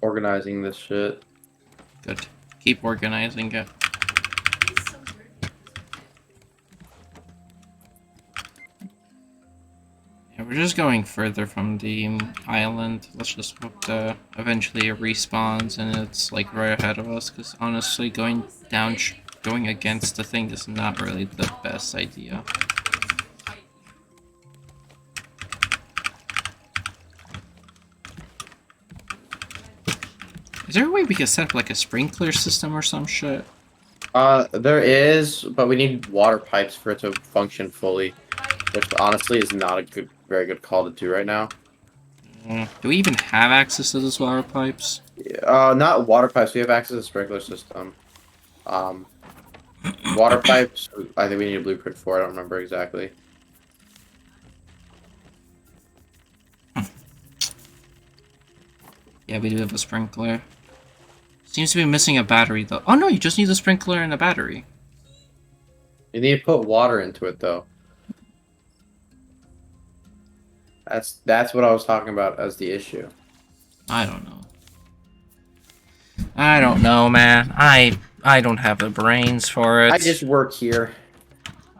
Organizing this shit. Good. Keep organizing it. He's so dirty. Yeah, we're just going further from the island. Let's just hope that eventually it respawns and it's like right ahead of us. Because honestly, going down, going against the thing is not really the best idea. Is there a way we can set up like a sprinkler system or some shit? There is, but we need water pipes for it to function fully, which honestly is not a very good call to do right now. Do we even have access to those water pipes? Not water pipes. We have access to the sprinkler system. Water pipes. I think we need a blueprint for. I don't remember exactly. Yeah, we do have a sprinkler. Seems to be missing a battery though. Oh no, you just need a sprinkler and a battery. You need to put water into it though. That's what I was talking about as the issue. I don't know. I don't know, man. I don't have the brains for it. I just work here.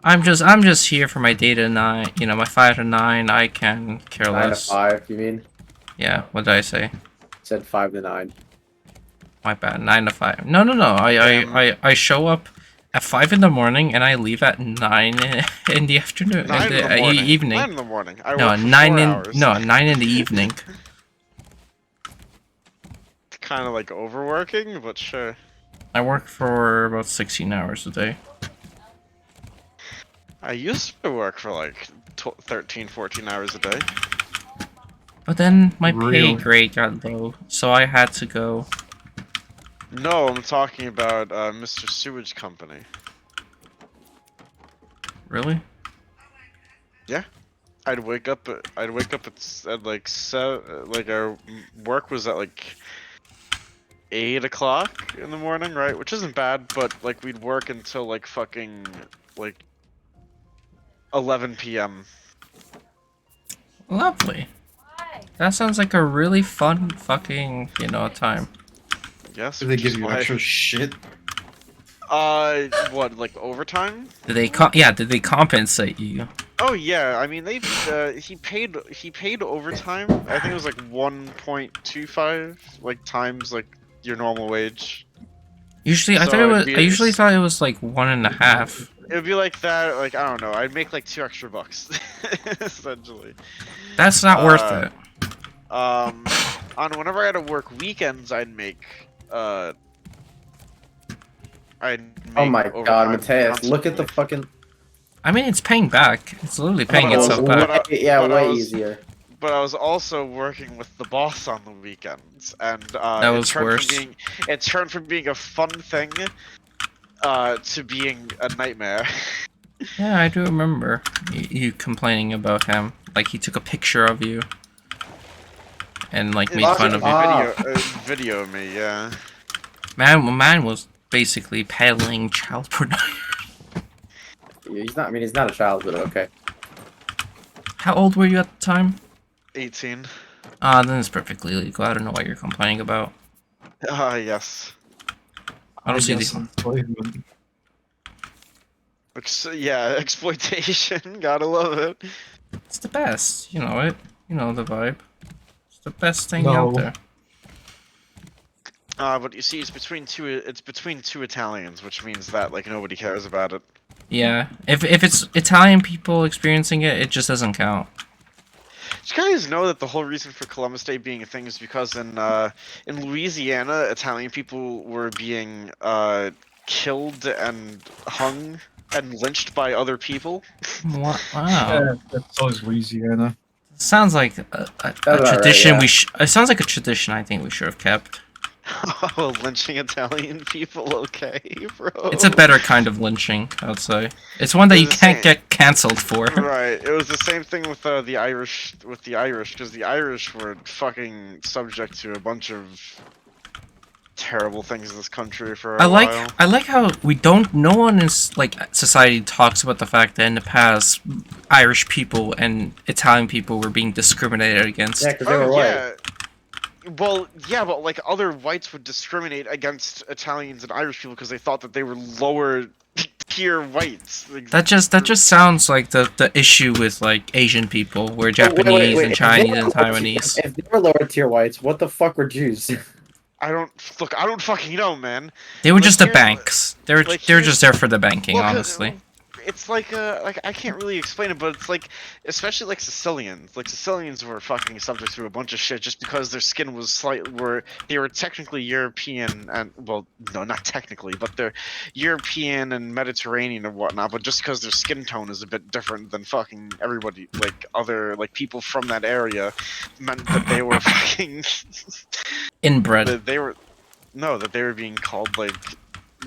I'm just here for my day to 9. You know, my 5 to 9. I can care 9 to less. 5. You mean? Yeah. What did I say? Said 5 to 9. My bad. 9 to 5. No. I show up at 5 in the morning and I leave at 9 in the afternoon. 9 in the morning. Evening. 9 in the morning. I No, work for 9 4 in hours. no 9 in the evening. Kind of like overworking, but sure. I work for about 16 hours a day. I used to work for like 13, 14 hours a day. But then my pay Really? grade got low, so I had to go. No, I'm talking about Mr. Sewage Company. Really? I'd wake up at like 7, like our work was at like 8 o'clock in the morning, right? Which isn't bad, but like we'd work until like fucking like 11 p.m. Lovely. That sounds like a really fun fucking, time. Yes. Do they which give is you why- extra shit? What, like overtime? Did they compensate you? Oh yeah, I mean they he paid overtime. I think it was like 1.25 like times like your normal wage. Usually, I So thought it it'd was. be- I usually thought it was like 1.5. It would be like that. Like I don't know. I'd make like $2 extra, essentially. That's not worth it. On whenever I had to work weekends, I'd make Oh my god, overtime Mateus, look at the constantly. fucking. I mean, it's paying back. It's literally paying But I was- itself but back. I- Yeah, but I way was- easier. But I was also working with the boss on the weekends, and That was worse. it turned from being a fun thing to being a nightmare. Yeah, I do remember you complaining about him. Like he took a picture of you and like made fun of you. Video of me, yeah. Man was basically peddling child pornography. He's not. I mean, he's not a child, but okay. How old were you at the time? 18. Then it's perfectly legal. I don't know what you're complaining about. Yes. I don't see guess the. employment. Yeah, exploitation. Gotta love it. It's the best. You know it. You know the vibe. It's the best thing No. out there. But you see, it's between two Italians, which means that like nobody cares about it. Yeah. If it's Italian people experiencing it, it just doesn't count. Did you guys know that the whole reason for Columbus Day being a thing is because in Louisiana, Italian people were being killed and hung and lynched by other people? Wow. Yeah, that's always Louisiana. Sounds like a about right, tradition yeah. It sounds like a tradition I think we should have kept. Oh, lynching Italian people, okay, bro. It's a better kind of lynching, I'd say. It's one that you It's the can't same. get cancelled for. Right, it was the same thing with the Irish, because the Irish were fucking subject to a bunch of terrible things in this country for a while. I like how no one in society talks about the fact that in the past Irish people and Italian people were being discriminated against. Yeah, because they were white. yeah. Well, yeah, but like other whites would discriminate against Italians and Irish people because they thought that they were lower tier whites. Like, That just sounds like the issue with like Asian people, where Japanese and If Chinese they and were- Taiwanese. If they were lower tier whites, what the fuck were Jews? I don't fucking know, man. They were like, just the here's- banks. They're like, they're here's- just there for the banking, Well, 'cause, honestly. It's like I can't really explain it, but it's like especially like Sicilians. Like Sicilians were fucking subject to a bunch of shit just because their skin was they were technically European and well no not technically but they're European and Mediterranean and whatnot, but just because their skin tone is a bit different than fucking everybody like other like people from that area meant that they were fucking Inbred. that they were being called like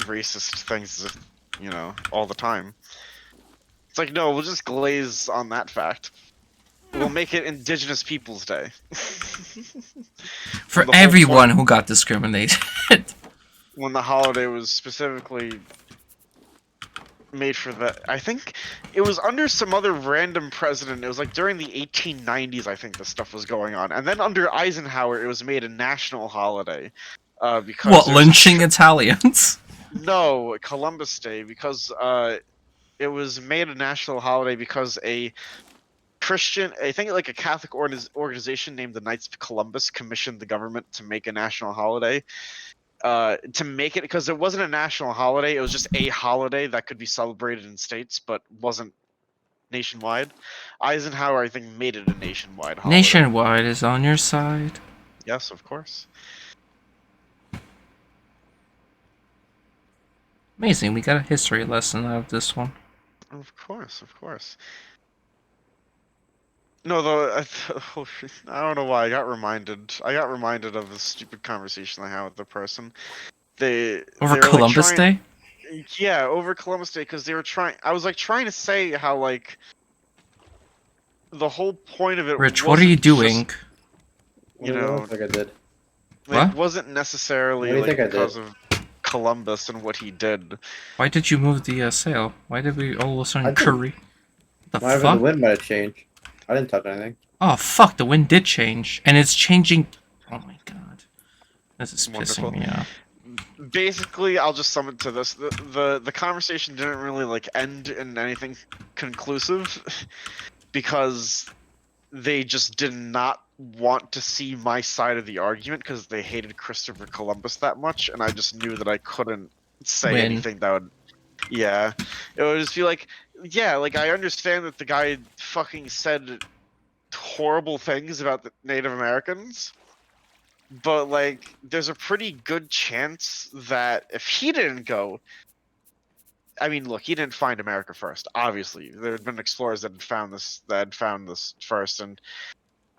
racist things, you know, all the time. It's like, no, we'll just glaze on that fact. We'll make it Indigenous Peoples Day. For the whole everyone point- who got discriminated. When the holiday was specifically made for that. I think it was under some other random president. It was like during the 1890s, I think this stuff was going on. And then under Eisenhower, it was made a national holiday. Because What, there's- lynching Italians? No, Columbus Day, because it was made a national holiday because a Christian, I think like a Catholic organization named the Knights of Columbus commissioned the government to make a national holiday. To make it, because it wasn't a national holiday, it was just a holiday that could be celebrated in states, but wasn't nationwide. Eisenhower, I think, made it a nationwide holiday. Nationwide is on your side. Yes, of course. Amazing, we got a history lesson out of this one. Of course, of course. No, though, I don't know why I got reminded. I got reminded of a stupid conversation I had with the person. Over they were, Columbus like, trying, Day? Yeah, over Columbus Day, because they were trying. I was like trying to say how like the whole point of it. Rich, what are you wasn't just, doing? You What do know, look like I did. like, What? wasn't necessarily What do you like think I did? because of Columbus and what he did. Why did you move the sail? Why did we all of a I sudden didn't- curry? The Might have been fuck? the wind might have changed. I didn't touch anything. Oh fuck, the wind did change. And it's changing. Oh my god. This is Wonderful. pissing me off. Basically, I'll just sum it to this: the conversation didn't really like end in anything conclusive because they just did not want to see my side of the argument because they hated Christopher Columbus that much, and I just knew that I couldn't say Win. anything that would. Yeah, it would just be like, yeah, like I understand that the guy fucking said horrible things about the Native Americans, but like, there's a pretty good chance that if he didn't go, I mean, look, he didn't find America first. Obviously, there had been explorers that had found this first, and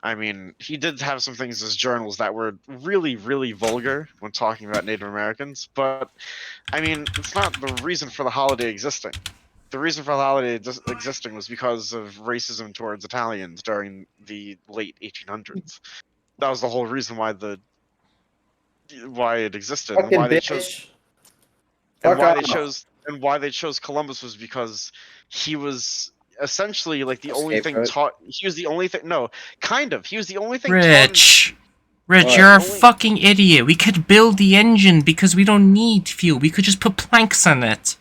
I mean, he did have some things in his journals that were really, really vulgar when talking about Native Americans. But I mean, it's not the reason for the holiday existing. The reason for the holiday existing was because of racism towards Italians during the late 1800s. That was the whole reason why it existed, and Fucking why they bitch. chose Fuck why they chose Columbus was because he was essentially like the only thing Scapegoat. taught. He was the only thing. No, kind of. He was the only thing Rich, What? you're a Only- fucking idiot. We could build the engine because we don't need fuel. We could just put planks on it.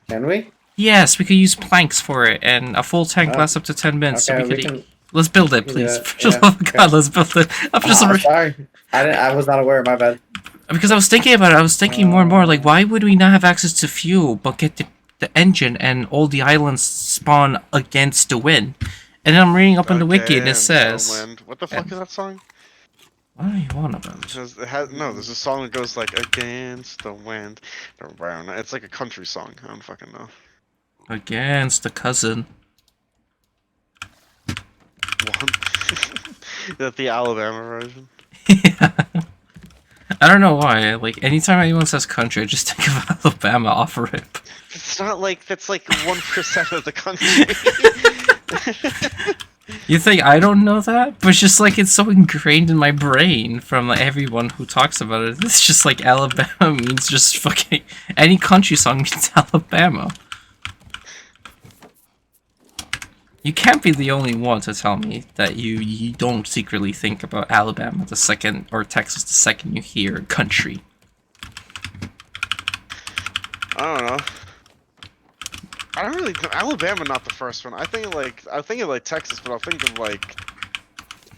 Can we? Yes, we could use planks for it, and a full tank Oh. lasts up to 10 minutes. So Okay, we we could. can. Let's build it, we can do please. that. For the Yeah, love of okay. God, let's build it. I'm just Oh, sorry. I was not aware. My bad. because I was thinking about it. I was thinking more and more like, why would we not have access to fuel, but get the engine and all the islands spawn against the wind? And then I'm reading up on the wiki, and it Against the says, wind. What the fuck is that song? "What are you on It about?" says it has no. There's a song that goes like against the wind. It's like a country song. I don't fucking know. Against the cousin. What? Is that the Alabama version? Yeah. I don't know why. Like anytime anyone says country, I just think of Alabama off rip. It's not like that's like 1% of the country. You think I don't know that? But it's just like it's so ingrained in my brain from like, everyone who talks about it. It's just like Alabama means just fucking any country song means Alabama. You can't be the only one to tell me that you don't secretly think about Alabama the second or Texas the second you hear country. I don't know. I don't really. Alabama, not the first one. I think of like Texas, but I'll think of like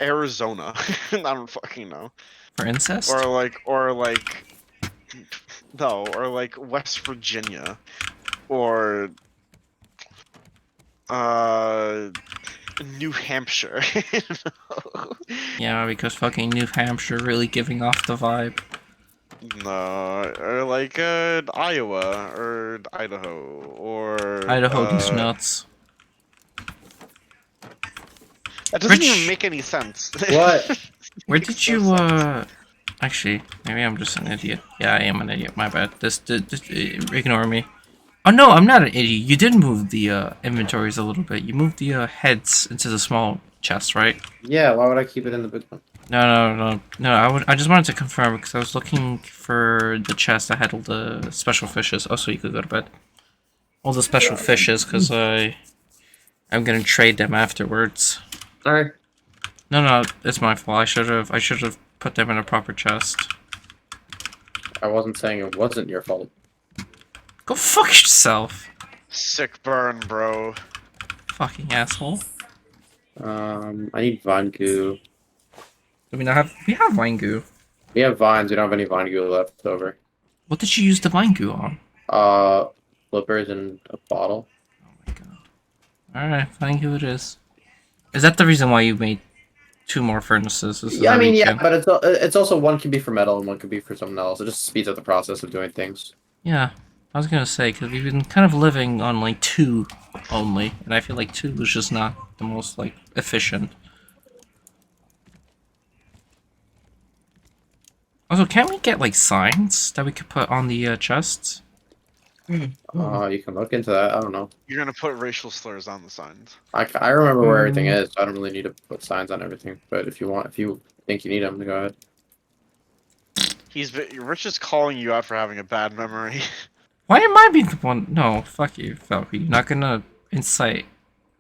Arizona. I don't fucking know. For incest? Or like no, or like West Virginia, or New Hampshire. Yeah, because fucking New Hampshire really giving off the vibe. No, or like Iowa or Idaho or Idaho these nuts. That doesn't Rich- even make any sense. What? Where Makes did no you, sense. Actually, maybe I'm just an idiot. Yeah, I am an idiot, my bad. Just ignore me. Oh no, I'm not an idiot. You did move the, inventories a little bit. You moved the, heads into the small chest, right? Yeah. Why would I keep it in the big one? No. I just wanted to confirm because I was looking for the chest that had all the special fishes. Oh, so you could go to bed. All the special fishes, because I'm gonna trade them afterwards. Sorry. No, it's my fault. I should have put them in a proper chest. I wasn't saying it wasn't your fault. Go fuck yourself, Sick burn, bro. fucking asshole. I need vine goo. Do we not have? We have vine goo. We have vines. We don't have any vine goo left over. What did you use the vine goo on? Flippers in a bottle. Oh my god. Alright, vine goo it is. Is that the reason why you made 2 more furnaces? Is Yeah, that I mean, we yeah, can- but it's also one can be for metal and one can be for something else. It just speeds up the process of doing things. Yeah, I was gonna say, because we've been kind of living on, like, 2 only, and I feel like 2 is just not the most, like, efficient. Also, can't we get, like, signs that we could put on the, chests? You can look into that. I don't know. You're gonna put racial slurs on the signs. I remember where everything is. So I don't really need to put signs on everything. But if you think you need them, go ahead. Rich is calling you out for having a bad memory. Why am I being the one? No, fuck you, Falky. You're not gonna incite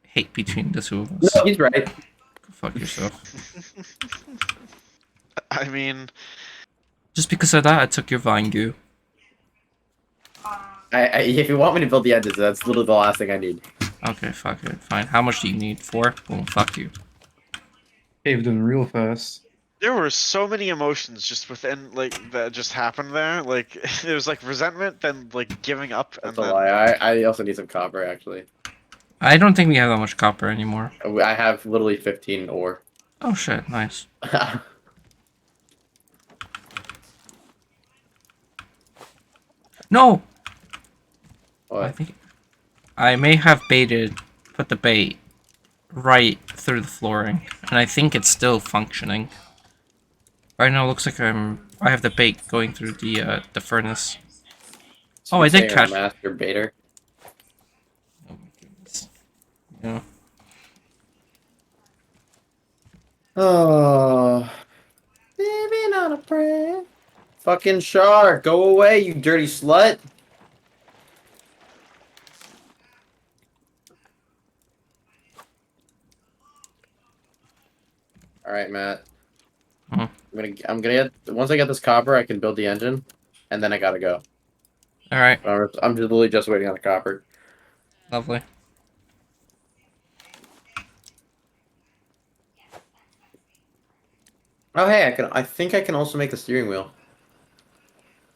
hate between the 2 of us. No, he's right. Go fuck yourself. I mean, Just because of that, I took your vine goo. If you want me to build the edges, that's literally the last thing I need. Okay, fuck it. Fine. How much do you need? 4? Boom, fuck you. Caved in real fast. There were so many emotions just within like that just happened there. Like there was like resentment, then like giving up, That's and a then lie. I also need some copper actually. I don't think we have that much copper anymore. I have literally 15 ore. Oh shit, nice. No! I What? think I may have put the bait right through the flooring, and I think it's still functioning. Right now, it looks like I have the bait going through the furnace. Oh, I did Saying catch. I'm a master baiter. Oh my goodness. Yeah. Oh, living on a prayer. Fucking shark, go away, you dirty slut. All right, Matt. Hmm. I'm gonna get once I get this copper, I can build the engine, and then I gotta go. All right. I'm just literally just waiting on the copper. Lovely. Oh hey, I think I can also make the steering wheel.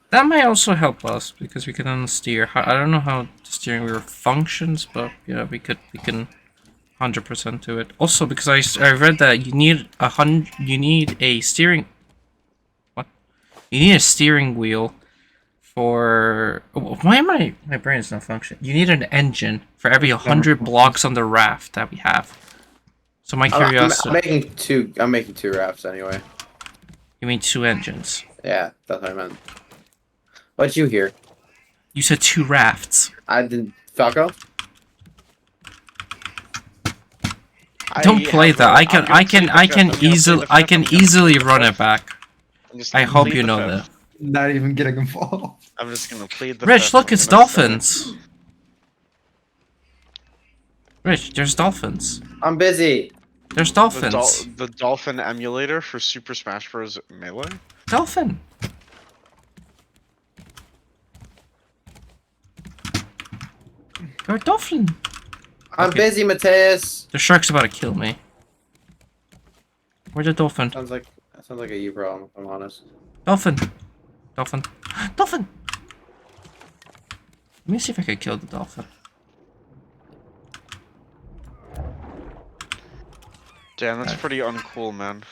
That might also help us because we can unsteer. I don't know how the steering wheel functions, but yeah, we can 100% do it. Also, because I read that you need a steering. What? You need a steering wheel for. Why am my brain is not functioning? You need an engine for every 100 blocks on the raft that we have. So my curiosity. I'm making two rafts anyway. You mean 2 engines? Yeah, that's what I meant. What'd you hear? You said 2 rafts. I did Falco. Don't play that. I can easily run it back. I hope you know that. Not even getting involved. I'm just gonna plead the Rich, fifth. look, I'm it's gonna say- dolphins. Rich, there's dolphins. I'm busy. There's dolphins. The dolphin emulator for Super Smash Bros. Melee. Dolphin. You're a dolphin. I'm Okay. busy, Mateus. The shark's about to kill me. Where's the dolphin? That sounds like a you problem, if I'm honest. Dolphin. Dolphin. Dolphin! Let me see if I can kill the dolphin. Damn, that's pretty uncool, man.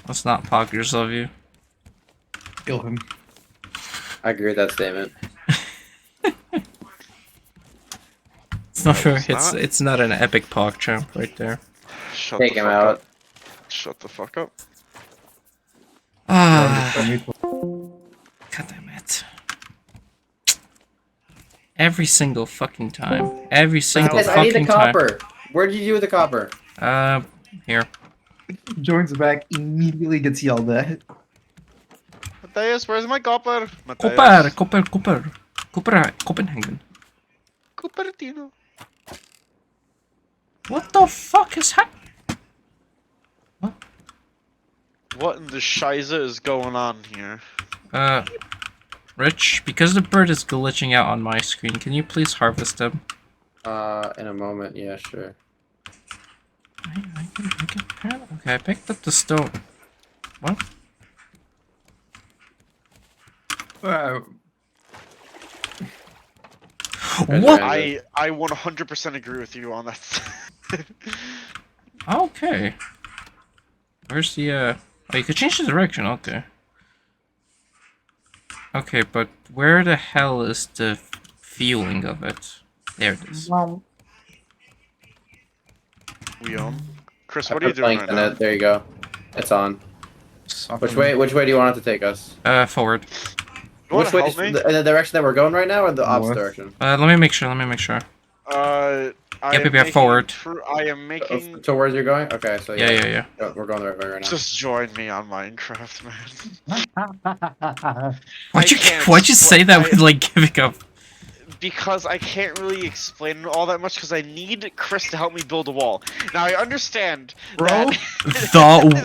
Let's not poggers of you. Kill him. I agree with that statement. It's not fair. it's not. It's not an epic pog champ right there. Shut Take the him fuck out. up. Shut the fuck up. Ah, god damn it. Every single fucking time. Every single Mateus, I need the fucking time. copper. What did you do with the copper? Here. Joins back, immediately gets yelled at. Matthias, where's my copper? Copper, Copenhagen. Cupertino. What the fuck is happening? What in the shiza is going on here? Rich, because the bird is glitching out on my screen, can you please harvest him? In a moment, yeah, sure. I can. Okay, I picked up the stone. What? Wow. What? I 100% agree with you on that. Okay. Where's the, Oh, you could change the direction, okay. Okay, but where the hell is the fueling of it? There it is. We own. Chris, I what are you put doing planks right in now? it. There you go. It's on. Suck Which him. way do you want it to take us? Forward. You wanna Which way? help me? In the direction that we're going right now, or the opposite North. direction? Let me make sure, I Yep, am yeah, making forward. I am making. To where you're going? Okay, so Yeah. Oh, we're going the right way right now. Just join me on Minecraft, man. Why'd you can't say that with like giving up? Because I can't really explain all that much because I need Chris to help me build a wall. Now I understand, Bro.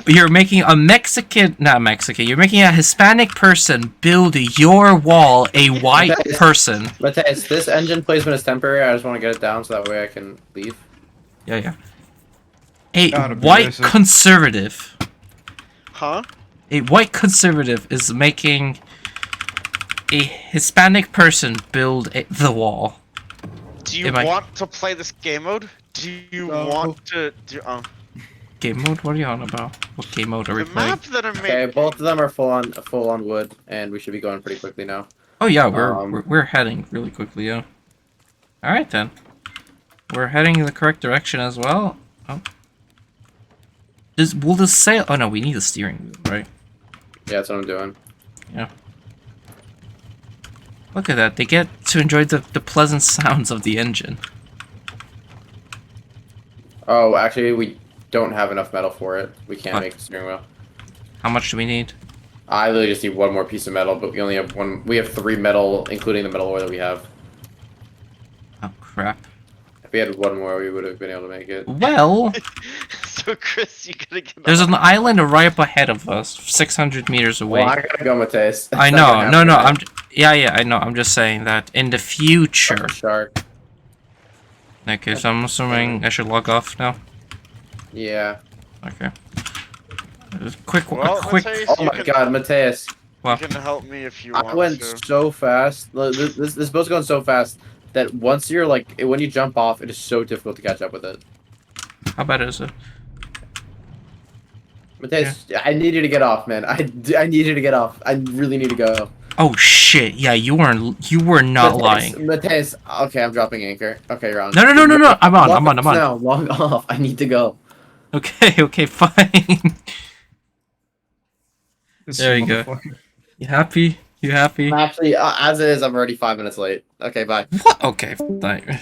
You're making a not Mexican, you're making a Hispanic person build your wall a white person. Mateus, this engine placement is temporary. I just want to get it down so that way I can leave. Yeah. A Gotta be white racist. conservative. Huh? A white conservative is making a Hispanic person build the wall. Do you Am I- want to play this game mode? Do you No. want to do Game mode? What are you on about? What game mode are we the playing? map that I made? Okay, both of them are full on wood, and we should be going pretty quickly now. Oh yeah, Um, we're heading really quickly, yeah. All right then. We're heading in the correct direction as well. Oh. Will the sail? Oh no, we need a steering wheel, right? Yeah, that's what I'm doing. Yeah. Look at that. They get to enjoy the pleasant sounds of the engine. Oh, actually, we don't have enough metal for it. We can't What? make a steering wheel. How much do we need? I really just need one more piece of metal, but we only have one. We have 3 metal, including the metal ore that we have. Oh crap. If we had one more, we would have been able to make it. Well, So Chris, you gotta get. there's on. an island right up ahead of us, 600 meters away. Well, I gotta go, Mateus. I know. No, no. Yeah. I know. I'm just saying that in the future. Shark. Okay, so I'm assuming I should log off now. Yeah. Okay. Quick, Well, quick. Mateus, Oh you my can, God, Mateus. Well, you can help me if you I want went to. so fast. This boat's going so fast that once you're like, when you jump off, it is so difficult to catch up with it. how bad is it? Mateus, I need you to get off, man. I need you to get off. I really need to go. Oh shit! Yeah, you were not lying. Mateus, okay, I'm dropping anchor. Okay, you're on. No. I'm on. Log I'm on. off now. Log off. I need to go. Okay, fine. This There you go. motherfucker. You happy? You happy? Actually, as it is, I'm already 5 minutes late. Okay, bye. What? Okay, fine.